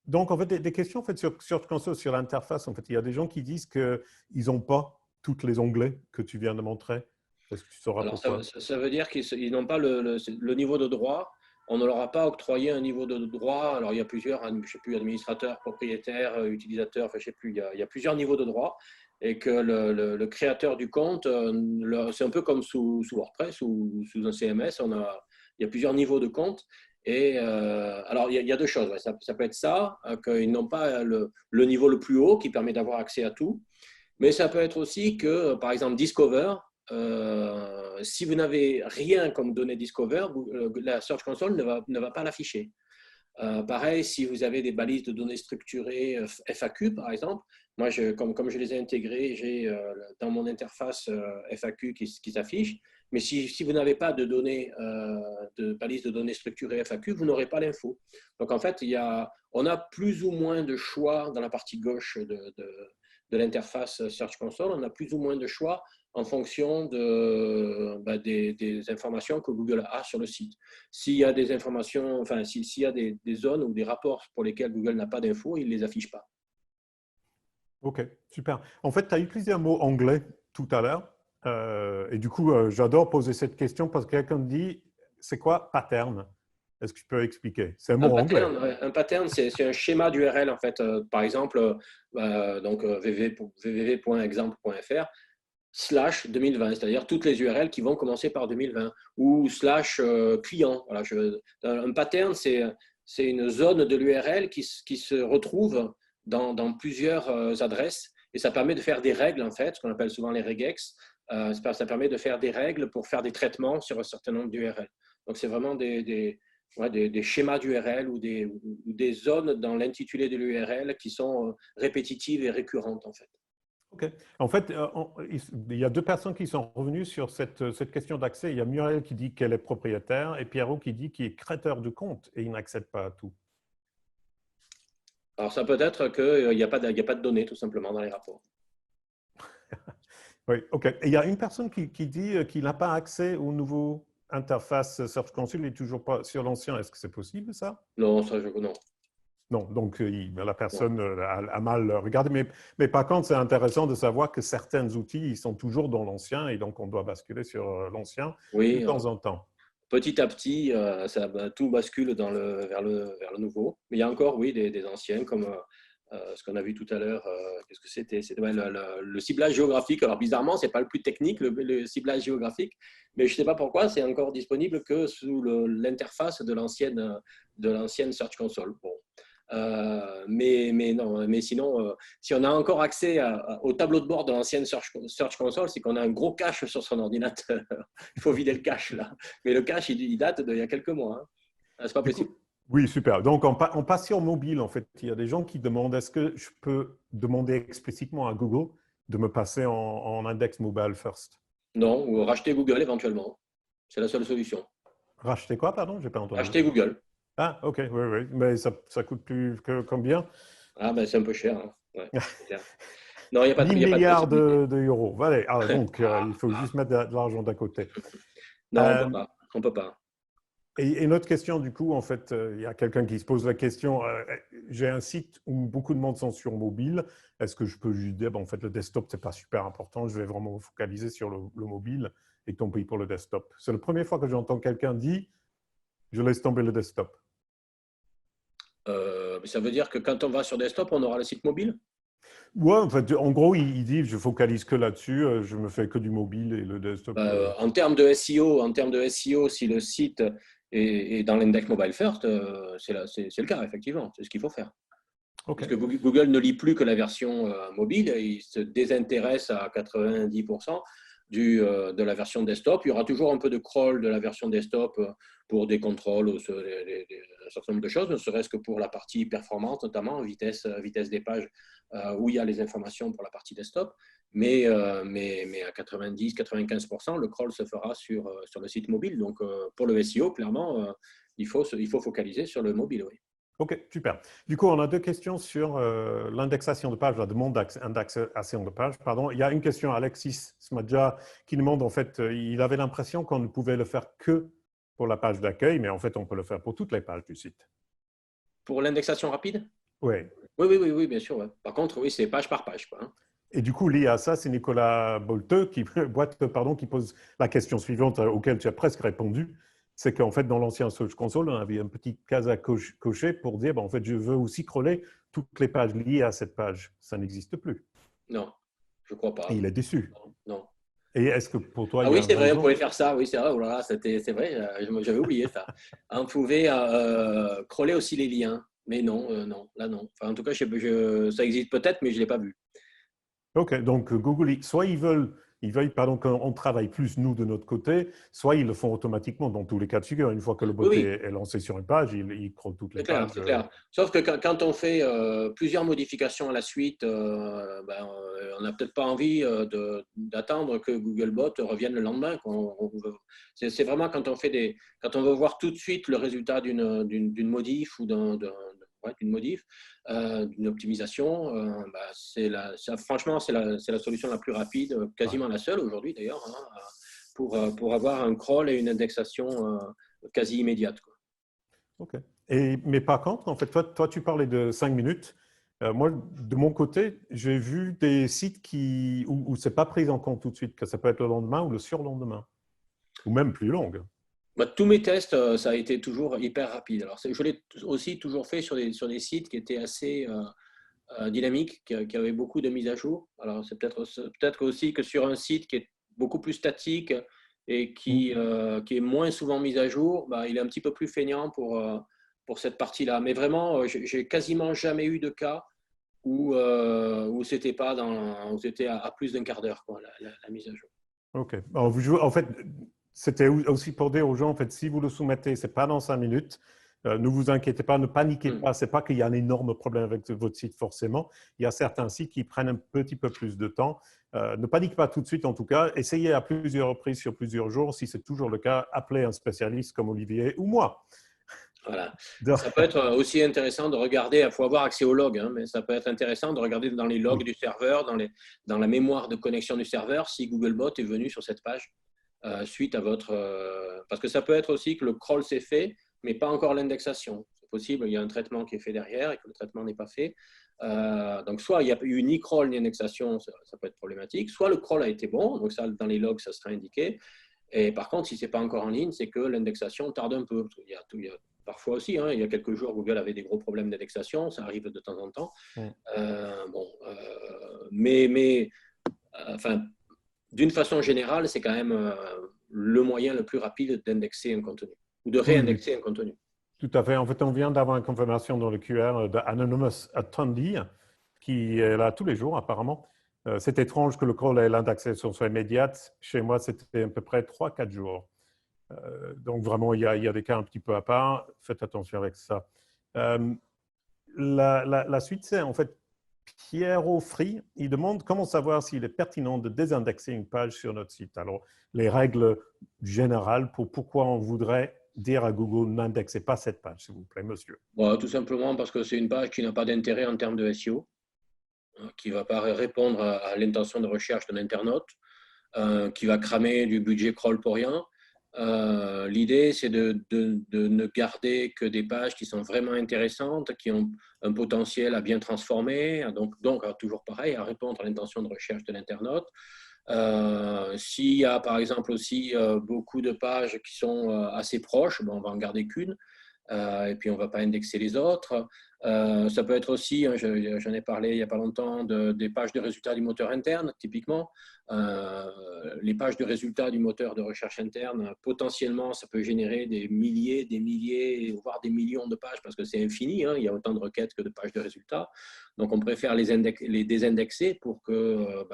Donc, en fait, des questions en fait, sur Search Console, sur l'interface. En fait, il y a des gens qui disent qu'ils n'ont pas tous les onglets que tu viens de montrer. Est-ce que tu sauras Alors, pourquoi? ça veut dire qu'ils n'ont pas le niveau de droit. On ne leur a pas octroyé un niveau de droit. Alors, il y a plusieurs, je ne sais plus, administrateurs, propriétaires, utilisateurs, enfin, je ne sais plus, il y a plusieurs niveaux de droit. Et que le créateur du compte, c'est un peu comme sous WordPress ou sous un CMS, il y a plusieurs niveaux de compte. Et alors, il y a deux choses. Ouais. Ça peut être ça, qu'ils n'ont pas le niveau le plus haut qui permet d'avoir accès à tout. Mais ça peut être aussi que, par exemple, Discover, si vous n'avez rien comme données Discover, la Search Console ne va pas l'afficher. Pareil, si vous avez des balises de données structurées FAQ, par exemple, moi, comme je les ai intégrées, j'ai dans mon interface FAQ qui s'affiche. Mais si vous n'avez pas de données, de balises de données structurées FAQ, vous n'aurez pas l'info. Donc, en fait, on a plus ou moins de choix dans la partie gauche de l'interface Search Console. On a plus ou moins de choix en fonction des informations que Google a sur le site. S'il y a des informations, enfin, s'il y a des zones ou des rapports pour lesquels Google n'a pas d'infos, il ne les affiche pas. OK, super. En fait, tu as utilisé un mot anglais tout à l'heure. Et du coup, j'adore poser cette question parce que quelqu'un dit, c'est quoi pattern? Est-ce que tu peux expliquer? C'est un mot anglais. Un pattern, c'est un schéma d'URL en fait. Par exemple, www.exemple.fr / 2020, c'est-à-dire toutes les URL qui vont commencer par 2020 ou / client. Voilà, un pattern, c'est une zone de l'URL qui se retrouve dans plusieurs adresses et ça permet de faire des règles en fait, ce qu'on appelle souvent les regex. Ça permet de faire des règles pour faire des traitements sur un certain nombre d'URL. Donc c'est vraiment des schémas d'URL ou des zones dans l'intitulé de l'URL qui sont répétitives et récurrentes en fait. OK. En fait, il y a deux personnes qui sont revenues sur cette question d'accès. Il y a Muriel qui dit qu'elle est propriétaire et Pierrot qui dit qu'il est créateur de compte et il n'accède pas à tout. Alors ça peut être qu'il n'y a pas de données tout simplement dans les rapports. Oui, OK. Et il y a une personne qui dit qu'il n'a pas accès au nouveau interface Search Console, il n'est toujours pas sur l'ancien. Est-ce que c'est possible ça? Non, non. Non, donc la personne a mal regardé. Mais par contre, c'est intéressant de savoir que certains outils ils sont toujours dans l'ancien et donc on doit basculer sur l'ancien de Oui, temps en temps. petit à petit, tout bascule vers le nouveau. Mais il y a encore, oui, des anciens comme ce qu'on a vu tout à l'heure. Qu'est-ce que c'était? C'était le ciblage géographique. Alors bizarrement, ce n'est pas le plus technique, le ciblage géographique, mais je ne sais pas pourquoi, c'est encore disponible que sous l'interface de l'ancienne Search Console. Bon. Mais sinon, si on a encore accès au tableau de bord de l'ancienne Search Console, c'est qu'on a un gros cache sur son ordinateur. Il faut vider le cache là. Mais le cache, il date d'il y a quelques mois. Hein. C'est pas possible. Oui, super. Donc, on passe sur mobile, en fait. Il y a des gens qui demandent, est-ce que je peux demander explicitement à Google de me passer en index mobile first? Non, ou racheter Google éventuellement. C'est la seule solution. Racheter quoi, pardon? Je n'ai pas entendu. Racheter Google. Ah, OK, oui, oui. Mais ça coûte plus que combien? Ah, ben c'est un peu cher. Hein. Ouais, c'est clair. Non, il n'y a pas 10 de milliards possibilité. d'euros. Voilà. Alors, donc, Ah, il faut juste mettre de l'argent d'à côté. non, on ne peut pas. On peut pas. Et une autre question, du coup, en fait, il y a quelqu'un qui se pose la question, j'ai un site où beaucoup de monde sont sur mobile, est-ce que je peux lui dire, en fait, le desktop, ce n'est pas super important, je vais vraiment me focaliser sur le mobile et tant pis pour le desktop. C'est la première fois que j'entends quelqu'un dire, je laisse tomber le desktop. Ça veut dire que quand on va sur desktop, on aura le site mobile? Ouais, en fait, en gros, il dit, je focalise que là-dessus, je me fais que du mobile et le desktop. En termes de SEO, si le site est dans l'index mobile first, c'est le cas, effectivement. C'est ce qu'il faut faire. OK. Puisque Google ne lit plus que la version mobile, il se désintéresse à 90% de la version desktop. Il y aura toujours un peu de crawl de la version desktop pour des contrôles, un certain nombre de choses, ne serait-ce que pour la partie performance, notamment vitesse des pages, où il y a les informations pour la partie desktop. Mais à 90-95%, le crawl se fera sur le site mobile. Donc, pour le SEO, clairement, il faut focaliser sur le mobile. Oui. OK, super. Du coup, on a deux questions sur l'indexation de page, la demande d'indexation de page. Pardon. Il y a une question, Alexis Smadja, qui demande, en fait, il avait l'impression qu'on ne pouvait le faire que pour la page d'accueil, mais en fait, on peut le faire pour toutes les pages du site. Pour l'indexation rapide? Oui. Oui, bien sûr. Ouais. Par contre, oui, c'est page par page, quoi, hein. Et du coup, lié à ça, c'est Nicolas Boite, qui pose la question suivante auquel tu as presque répondu. C'est qu'en fait, dans l'ancien Search Console, on avait une petite case à cocher pour dire, en fait, je veux aussi crawler toutes les pages liées à cette page. Ça n'existe plus. Non, je crois Et pas. il est déçu. Non, non. Et est-ce que pour toi, Ah il y a oui, une c'est vrai, on raison? pouvait faire ça. Oui, c'est vrai. Oh là là, c'est vrai. J'avais oublié ça. On pouvait crawler aussi les liens. Mais non, non, là non. Enfin, en tout cas, ça existe peut-être, mais je ne l'ai pas vu. OK, donc Google, soit ils veulent pardon, qu'on travaille plus, nous, de notre côté, soit ils le font automatiquement dans tous les cas de figure. Une fois que le Oui, bot oui, est lancé sur une page, il crawl toutes les c'est clair, pages. c'est clair. Sauf que quand on fait plusieurs modifications à la suite, on n'a peut-être pas envie d'attendre que Googlebot revienne le lendemain. C'est vraiment quand on veut voir tout de suite le résultat d'une modif ou d'une modif, d'une optimisation. Franchement, c'est la solution la plus rapide, Ouais. quasiment la seule aujourd'hui d'ailleurs, hein, pour avoir un crawl et une indexation quasi immédiate, quoi. OK. Mais par contre, en fait, toi, tu parlais de 5 minutes. Moi, de mon côté, j'ai vu des sites où ce n'est pas pris en compte tout de suite, que ça peut être le lendemain ou le surlendemain, ou même plus longue. Tous mes tests, ça a été toujours hyper rapide. Alors, je l'ai aussi toujours fait sur des sites qui étaient assez dynamiques, qui avaient beaucoup de mises à jour. Alors, c'est peut-être aussi que sur un site qui est beaucoup plus statique et Mm. qui est moins souvent mis à jour, il est un petit peu plus feignant pour cette partie-là. Mais vraiment, j'ai quasiment jamais eu de cas où c'était pas où c'était à plus d'un quart d'heure, quoi, la mise à jour. OK. Alors, en fait, c'était aussi pour dire aux gens, en fait, si vous le soumettez, ce n'est pas dans 5 minutes. Ne vous inquiétez pas, ne paniquez Hmm. pas. Ce n'est pas qu'il y a un énorme problème avec votre site, forcément. Il y a certains sites qui prennent un petit peu plus de temps. Ne paniquez pas tout de suite, en tout cas. Essayez à plusieurs reprises sur plusieurs jours. Si c'est toujours le cas, appelez un spécialiste comme Olivier ou moi. Voilà. De- Ça peut être aussi intéressant de regarder, il faut avoir accès aux logs, hein, mais ça peut être intéressant de regarder dans les logs Oui. du serveur, dans la mémoire de connexion du serveur, si Googlebot est venu sur cette page suite à votre… parce que ça peut être aussi que le crawl s'est fait, mais pas encore l'indexation. C'est possible, il y a un traitement qui est fait derrière et que le traitement n'est pas fait. Donc, soit il n'y a eu ni crawl ni indexation, ça peut être problématique, soit le crawl a été bon, donc ça, dans les logs, ça sera indiqué. Et par contre, si ce n'est pas encore en ligne, c'est que l'indexation tarde un peu. Il y a parfois aussi, hein, il y a quelques jours, Google avait des gros problèmes d'indexation, ça arrive de temps en temps. Mm. Bon, enfin, d'une façon générale, c'est quand même le moyen le plus rapide d'indexer un contenu ou de Oui, oui, réindexer un contenu. tout à fait. En fait, on vient d'avoir une confirmation dans le QR d'Anonymous Attendee, qui est là tous les jours, apparemment. C'est étrange que le crawl et l'indexation soient immédiates. Chez moi, c'était à peu près 3-4 jours. Donc, vraiment, il y a des cas un petit peu à part. Faites attention avec ça. Euh, la suite, c'est en fait Pierre Offry. Il demande comment savoir s'il est pertinent de désindexer une page sur notre site. Alors, les règles générales pour pourquoi on voudrait dire à Google n'indexez pas cette page, s'il vous plaît, monsieur. Bon, tout simplement parce que c'est une page qui n'a pas d'intérêt en termes de SEO, qui ne va pas répondre à l'intention de recherche d'un internaute, qui va cramer du budget crawl pour rien. L'idée, c'est de ne garder que des pages qui sont vraiment intéressantes, qui ont un potentiel à bien transformer, donc toujours pareil, à répondre à l'intention de recherche de l'internaute. S'il y a par exemple aussi beaucoup de pages qui sont assez proches, on va en garder qu'une. et puis on ne va pas indexer les autres. Ça peut être aussi, hein, j'en ai parlé il n'y a pas longtemps, des pages de résultats du moteur interne, typiquement. Les pages de résultats du moteur de recherche interne, potentiellement, ça peut générer des milliers, voire des millions de pages, parce que c'est infini, hein, il y a autant de requêtes que de pages de résultats. Donc, on préfère les désindexer pour que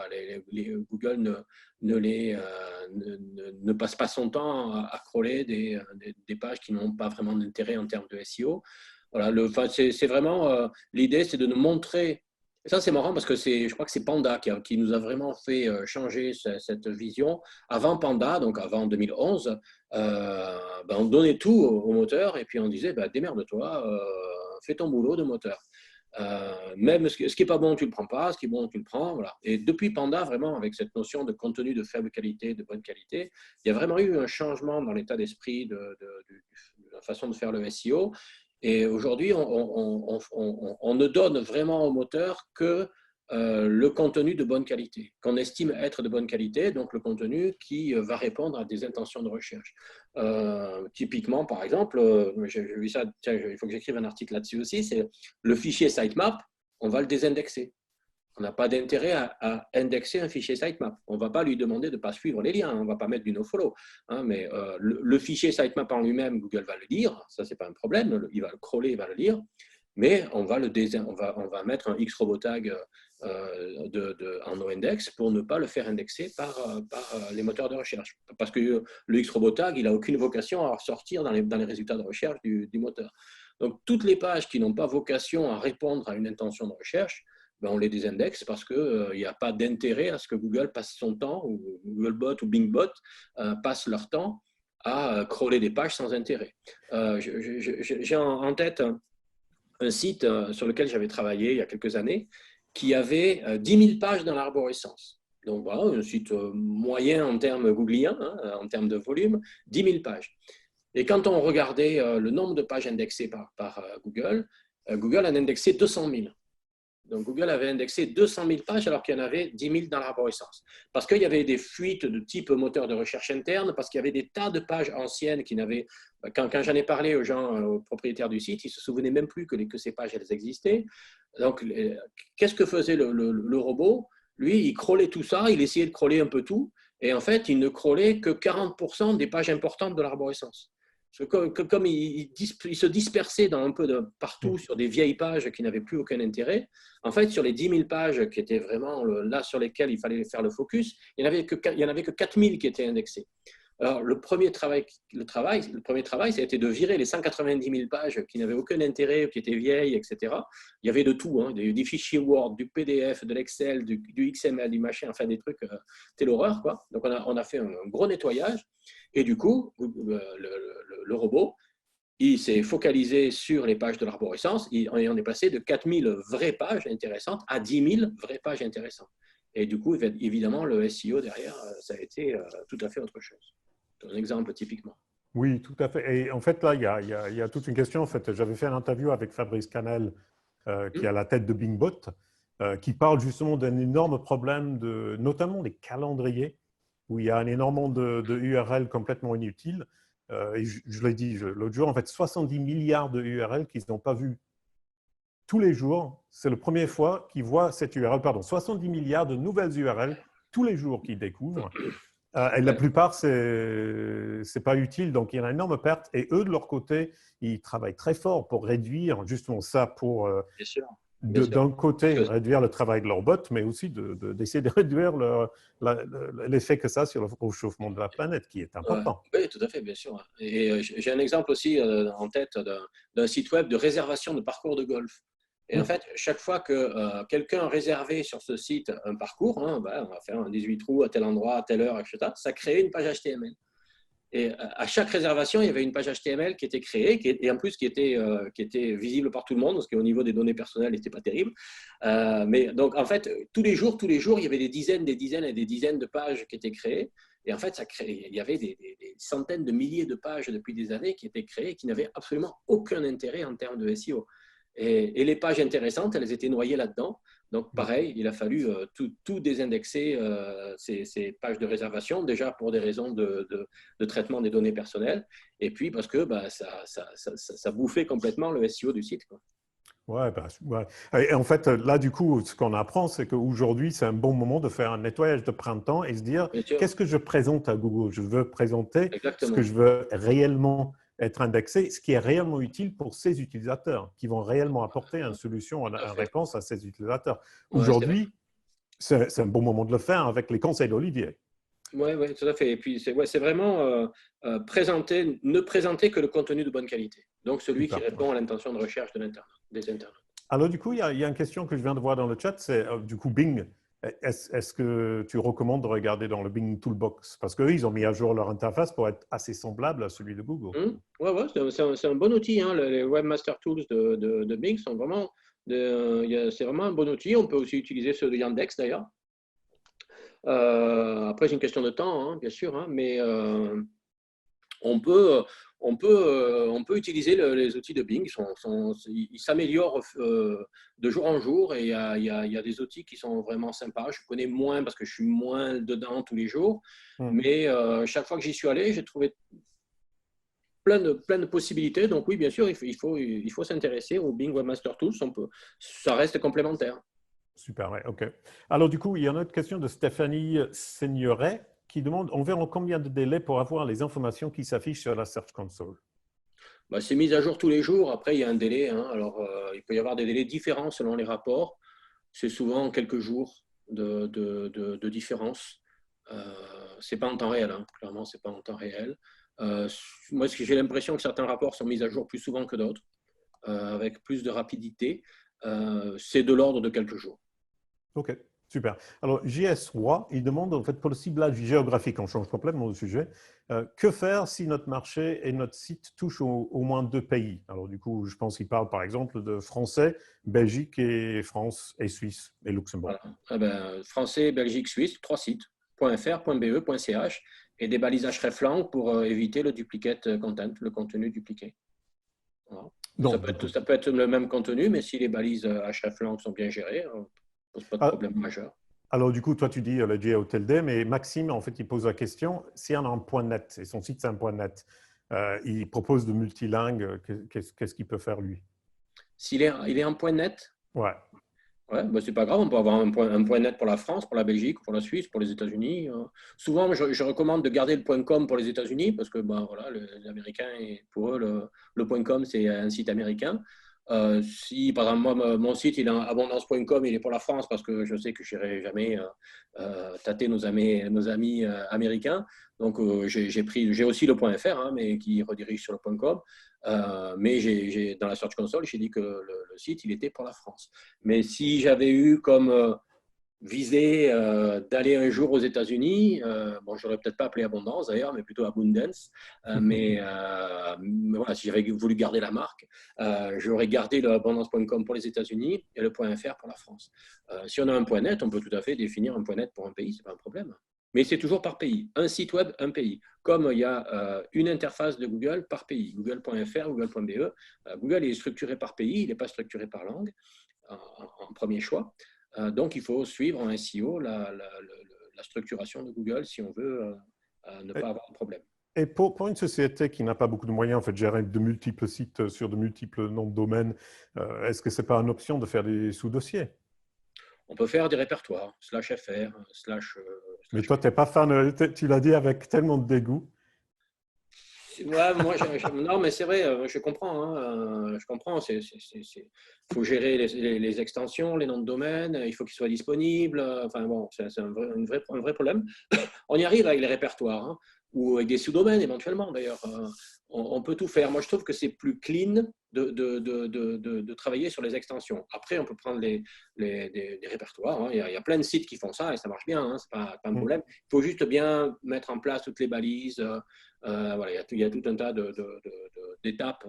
Google ne passe pas son temps à crawler des pages qui n'ont pas vraiment d'intérêt en termes de SEO. Voilà, c'est vraiment l'idée, c'est de nous montrer. Et ça, c'est marrant parce que je crois que c'est Panda qui nous a vraiment fait changer cette vision. Avant Panda, donc avant 2011, on donnait tout au moteur et puis on disait démerde-toi, fais ton boulot de moteur. Même ce qui n'est pas bon, tu ne le prends pas, ce qui est bon, tu le prends. Voilà. Et depuis Panda, vraiment, avec cette notion de contenu de faible qualité, de bonne qualité, il y a vraiment eu un changement dans l'état d'esprit de la façon de faire le SEO. Et aujourd'hui, on ne donne vraiment au moteur que le contenu de bonne qualité, qu'on estime être de bonne qualité, donc le contenu qui va répondre à des intentions de recherche. Typiquement, par exemple, j'ai vu ça, tiens, il faut que j'écrive un article là-dessus aussi, c'est le fichier sitemap, on va le désindexer. On n'a pas d'intérêt à indexer un fichier sitemap. On ne va pas lui demander de ne pas suivre les liens, on ne va pas mettre du nofollow. Hein, mais le fichier sitemap en lui-même, Google va le lire, ça, ce n'est pas un problème, il va le crawler, il va le lire, mais on va mettre un xrobotag en noindex pour ne pas le faire indexer par les moteurs de recherche. Parce que le xrobotag, il n'a aucune vocation à ressortir dans les résultats de recherche du moteur. Donc, toutes les pages qui n'ont pas vocation à répondre à une intention de recherche, on les désindexe parce qu'il n'y a pas d'intérêt à ce que Google passe son temps, ou Googlebot ou Bingbot passent leur temps à crawler des pages sans intérêt. J'ai en tête un site sur lequel j'avais travaillé il y a quelques années qui avait 10 000 pages dans l'arborescence. Donc voilà, un site moyen en termes googliens, hein, en termes de volume, 10 000 pages. Et quand on regardait le nombre de pages indexées par Google, Google en indexé 200 000. Donc, Google avait indexé 200 000 pages alors qu'il y en avait 10 000 dans l'arborescence. Parce qu'il y avait des fuites de type moteur de recherche interne, parce qu'il y avait des tas de pages anciennes qui n'avaient… Quand j'en ai parlé aux gens, aux propriétaires du site, ils ne se souvenaient même plus que ces pages, elles existaient. Donc, qu'est-ce que faisait le robot? Lui, il crawlait tout ça, il essayait de crawler un peu tout, et en fait, il ne crawlait que 40% des pages importantes de l'arborescence. Comme il se dispersait un peu partout sur des vieilles pages qui n'avaient plus aucun intérêt, en fait, sur les 10 000 pages qui étaient vraiment là sur lesquelles il fallait faire le focus, il n'y en avait que 4 000 qui étaient indexées. Alors, le premier travail, ça a été de virer les 190 000 pages qui n'avaient aucun intérêt, qui étaient vieilles, etc. Il y avait de tout, hein, des fichiers Word, du PDF, de l'Excel, du XML, du machin, enfin des trucs, c'était l'horreur, quoi. Donc, on a fait un gros nettoyage. Et du coup, le robot, il s'est focalisé sur les pages de l'arborescence et on est passé de 4000 vraies pages intéressantes à 10 000 vraies pages intéressantes. Et du coup, évidemment, le SEO derrière, ça a été tout à fait autre chose. C'est un exemple typiquement. Oui, tout à fait. Et en fait, là, il y a toute une question. En fait, j'avais fait un interview avec Fabrice Canel, qui est à la tête de Bingbot, qui parle justement d'un énorme problème, notamment des calendriers, où il y a un énorme nombre de URL complètement inutiles. Et je l'ai dit l'autre jour, en fait, 70 milliards de URL qu'ils n'ont pas vu tous les jours. C'est la première fois qu'ils voient cette URL, pardon, 70 milliards de nouvelles URL tous les jours qu'ils découvrent. Et la plupart, ce n'est pas utile, donc il y a une énorme perte. Et eux, de leur côté, ils travaillent très fort pour réduire justement ça, pour d'un côté réduire le travail de leur bot, mais aussi d'essayer de réduire l'effet que ça a sur le réchauffement de la planète, qui est important. Oui, tout à fait, bien sûr. Et j'ai un exemple aussi en tête d'un site web de réservation de parcours de golf. Et en fait, chaque fois que quelqu'un a réservé sur ce site un parcours, on va faire un 18 trous à tel endroit, à telle heure, etc., ça crée une page HTML. Et à chaque réservation, il y avait une page HTML qui était créée, et en plus qui était visible par tout le monde, parce qu'au niveau des données personnelles, ce n'était pas terrible. Mais donc, en fait, tous les jours, il y avait des dizaines et des dizaines de pages qui étaient créées. Et en fait, il y avait des centaines de milliers de pages depuis des années qui étaient créées, qui n'avaient absolument aucun intérêt en termes de SEO. Et les pages intéressantes, elles étaient noyées là-dedans. Donc, pareil, il a fallu tout désindexer, ces pages de réservation, déjà pour des raisons de traitement des données personnelles, et puis parce que ça bouffait complètement le SEO du site, quoi. Ouais, bah, ouais. Et en fait, là, du coup, ce qu'on apprend, c'est qu'aujourd'hui, c'est un bon moment de faire un nettoyage de printemps et se dire, Bien sûr, qu'est-ce que je présente à Google? Je veux présenter ce que exactement. je veux réellement être indexé, ce qui est réellement utile pour ces utilisateurs, qui vont réellement apporter une solution, Tout à une fait. réponse à ces utilisateurs. Ouais, c'est vrai. Aujourd'hui, c'est un bon moment de le faire avec les conseils d'Olivier. Oui, ouais, tout à fait. Et puis, c'est vraiment ne présenter que le contenu de bonne qualité. Donc, celui qui Super. Ouais. répond à l'intention de recherche des internautes. Alors, du coup, il y a une question que je viens de voir dans le chat, c'est du coup Bing. Est-ce que tu recommandes de regarder dans le Bing Toolbox? Parce qu'eux, ils ont mis à jour leur interface pour être assez semblable à celui de Google. Ouais, ouais, c'est un bon outil, hein. Les Webmaster Tools de Bing sont vraiment, c'est vraiment un bon outil. On peut aussi utiliser ceux de Yandex d'ailleurs. Après, c'est une question de temps, hein, bien sûr, hein, mais on peut, on peut utiliser les outils de Bing. Ils s'améliorent de jour en jour et il y a des outils qui sont vraiment sympas. Je connais moins parce que je suis moins dedans tous les jours, mais chaque fois que j'y suis allé, j'ai trouvé plein de possibilités. Donc oui, bien sûr, il faut s'intéresser au Bing Webmaster Tools. Ça reste complémentaire. Super, ouais, OK. Alors, du coup, il y a une autre question de Stéphanie Seignoret qui demande environ combien de délai pour avoir les informations qui s'affichent sur la Search Console? Bah, c'est mis à jour tous les jours. Après, il y a un délai, hein. Alors, il peut y avoir des délais différents selon les rapports. C'est souvent quelques jours de différence. C'est pas en temps réel, hein. Clairement, c'est pas en temps réel. Moi, j'ai l'impression que certains rapports sont mis à jour plus souvent que d'autres, avec plus de rapidité. C'est de l'ordre de quelques jours. OK, super. Alors, JS Roy, il demande en fait pour le ciblage géographique, on change complètement de sujet, que faire si notre marché et notre site touchent au moins 2 pays? Alors, du coup, je pense qu'il parle par exemple de français, Belgique et France et Suisse et Luxembourg. Voilà. Eh ben, français, Belgique, Suisse, 3 sites, .fr, .be, .ch, et des balisages hreflang pour éviter le duplicate content, le contenu dupliqué. Voilà. Donc, du coup, Ça peut être le même contenu, mais si les balises hreflang sont bien gérées, on ne pose pas de ah, problème majeur. alors du coup, toi tu dis le GeoTLD, mais Maxime, en fait, il pose la question, si on a un point net et son site c'est un point net, il propose de multilingue, qu'est-ce qu'il peut faire lui? Il est en .net, Ouais. ouais, bah, c'est pas grave, on peut avoir un point net pour la France, pour la Belgique, pour la Suisse, pour les États-Unis. Souvent, je recommande de garder le point .com pour les États-Unis parce que bah, voilà, les Américains, pour eux, le point .com, c'est un site américain. Si, par exemple, moi, mon site, il est abondance.com, il est pour la France parce que je sais que je n'irai jamais tâter nos amis américains. Donc, j'ai aussi le point .fr, hein, mais qui redirige sur le point .com. Mais dans la Search Console, j'ai dit que le site, il était pour la France. Mais si j'avais eu comme visée d'aller un jour aux États-Unis, bon, j'aurais peut-être pas appelé Abondance d'ailleurs, mais plutôt Abundance. Mais voilà, si j'avais voulu garder la marque, j'aurais gardé le abondance.com pour les États-Unis et le .fr pour la France. Si on a un point .net, on peut tout à fait définir un point .net pour un pays, c'est pas un problème. Mais c'est toujours par pays. Un site web, un pays. Comme il y a une interface de Google par pays. Google.fr, Google.be. Google est structuré par pays, il n'est pas structuré par langue en premier choix. Donc, il faut suivre en SEO la structuration de Google si on veut ne pas avoir de problème. Et pour une société qui n'a pas beaucoup de moyens, en fait, gérer de multiples sites sur de multiples noms de domaines, est-ce que ce n'est pas une option de faire des sous-dossiers? On peut faire des répertoires, /fr, Mais toi, tu n'es pas fan, tu l'as dit avec tellement de dégoût. Ouais, moi, non, mais c'est vrai, je comprends. Hein, je comprends. Il faut gérer les extensions, les noms de domaine, il faut qu'ils soient disponibles. Enfin bon, c'est un vrai problème. On y arrive avec les répertoires, hein, ou avec des sous-domaines éventuellement d'ailleurs. On peut tout faire. Moi, je trouve que c'est plus clean de travailler sur les extensions. Après, on peut prendre des répertoires. Hein. Il y a plein de sites qui font ça et ça marche bien. Hein, c'est pas un problème. Il faut juste bien mettre en place toutes les balises. Voilà, il y a tout un tas d'étapes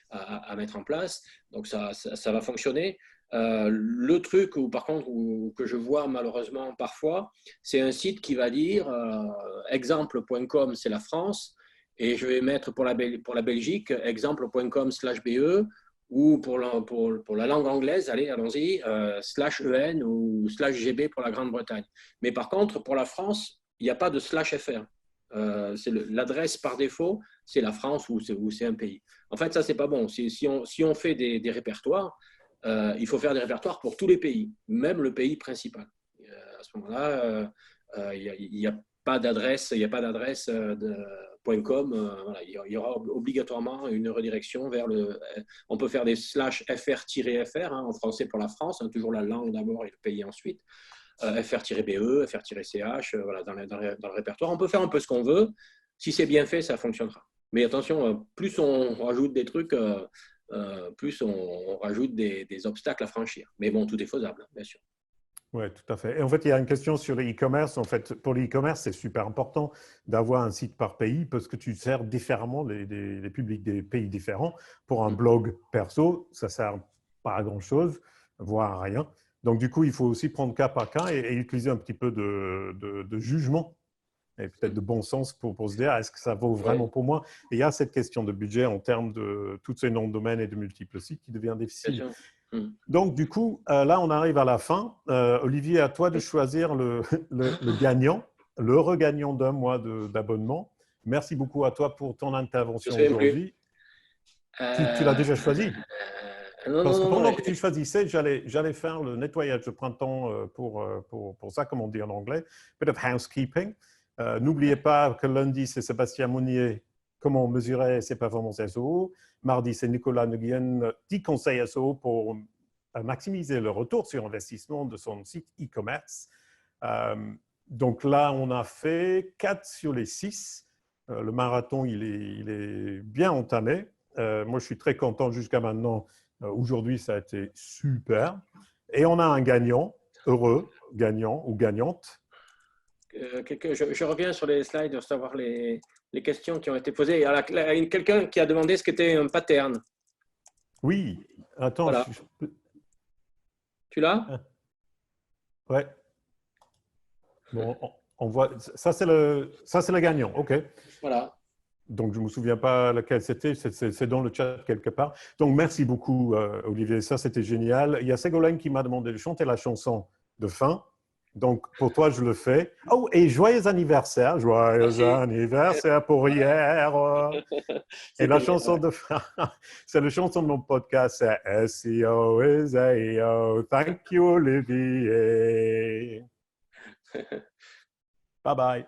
à mettre en place. Donc, ça va fonctionner. Le truc, par contre, que je vois malheureusement parfois, c'est un site qui va dire exemple.com, c'est la France, et je vais mettre pour la Belgique exemple.com/be ou pour la langue anglaise, allons-y, /EN ou /GB pour la Grande-Bretagne. Mais par contre, pour la France, il n'y a pas de /FR. L'adresse par défaut, c'est la France ou c'est un pays. En fait, ça, c'est pas bon. Si on fait des répertoires, il faut faire des répertoires pour tous les pays, même le pays principal. À ce moment-là, il n'y a pas d'adresse, .com. Voilà, il y aura obligatoirement une redirection vers le. On peut faire des /fr-fr en français pour la France, toujours la langue d'abord et le pays ensuite. fr-be, fr-ch, voilà, dans le répertoire. On peut faire un peu ce qu'on veut. Si c'est bien fait, ça fonctionnera. Mais attention, plus on rajoute des trucs, plus on rajoute des obstacles à franchir. Mais bon, tout est faisable, bien sûr. Oui, tout à fait. Et en fait, il y a une question sur le e-commerce. En fait, pour le e-commerce, c'est super important d'avoir un site par pays parce que tu sers différemment les publics des pays différents. Pour un blog perso, ça ne sert pas à grand-chose, voire à rien. Donc, du coup, il faut aussi prendre cas par cas et utiliser un petit peu de jugement et peut-être de bon sens pour se dire, est-ce que ça vaut vraiment pour moi? Et il y a cette question de budget en termes de tous ces noms de domaines et de multiples sites qui devient difficile. Donc, du coup, là, on arrive à la fin. Olivier, à toi de choisir le gagnant, le regagnant d'un mois d'abonnement. Merci beaucoup à toi pour ton intervention aujourd'hui. Tu l'as déjà choisi? Parce que pendant que tu choisissais, j'allais faire le nettoyage de printemps pour ça, comme on dit en anglais, bit of housekeeping. N'oubliez pas que lundi, c'est Sébastien Monnier, comment mesurer ses performances SEO. Mardi, c'est Nicolas Nguyen, 10 conseils SEO pour maximiser le retour sur investissement de son site e-commerce. Donc là, on a fait 4 sur les 6. Le marathon, il est bien entamé. Moi, je suis très content jusqu'à maintenant. Aujourd'hui, ça a été super. Et on a un gagnant, heureux, gagnant ou gagnante. Je reviens sur les slides pour savoir les questions qui ont été posées. Il y a quelqu'un qui a demandé ce qu'était un pattern. Oui, attends. Voilà. Tu l'as? Ouais. Bon, on voit. Ça, c'est le gagnant. OK. Voilà. Donc, je ne me souviens pas lequel c'était. C'est dans le chat quelque part. Donc, merci beaucoup, Olivier. Ça, c'était génial. Il y a Ségolène qui m'a demandé de chanter la chanson de fin. Donc, pour toi, je le fais. Oh, et joyeux anniversaire. Joyeux anniversaire pour hier. Et la chanson de fin, c'est la chanson de mon podcast. C'est SEO is AO. Thank you, Olivier. Bye bye.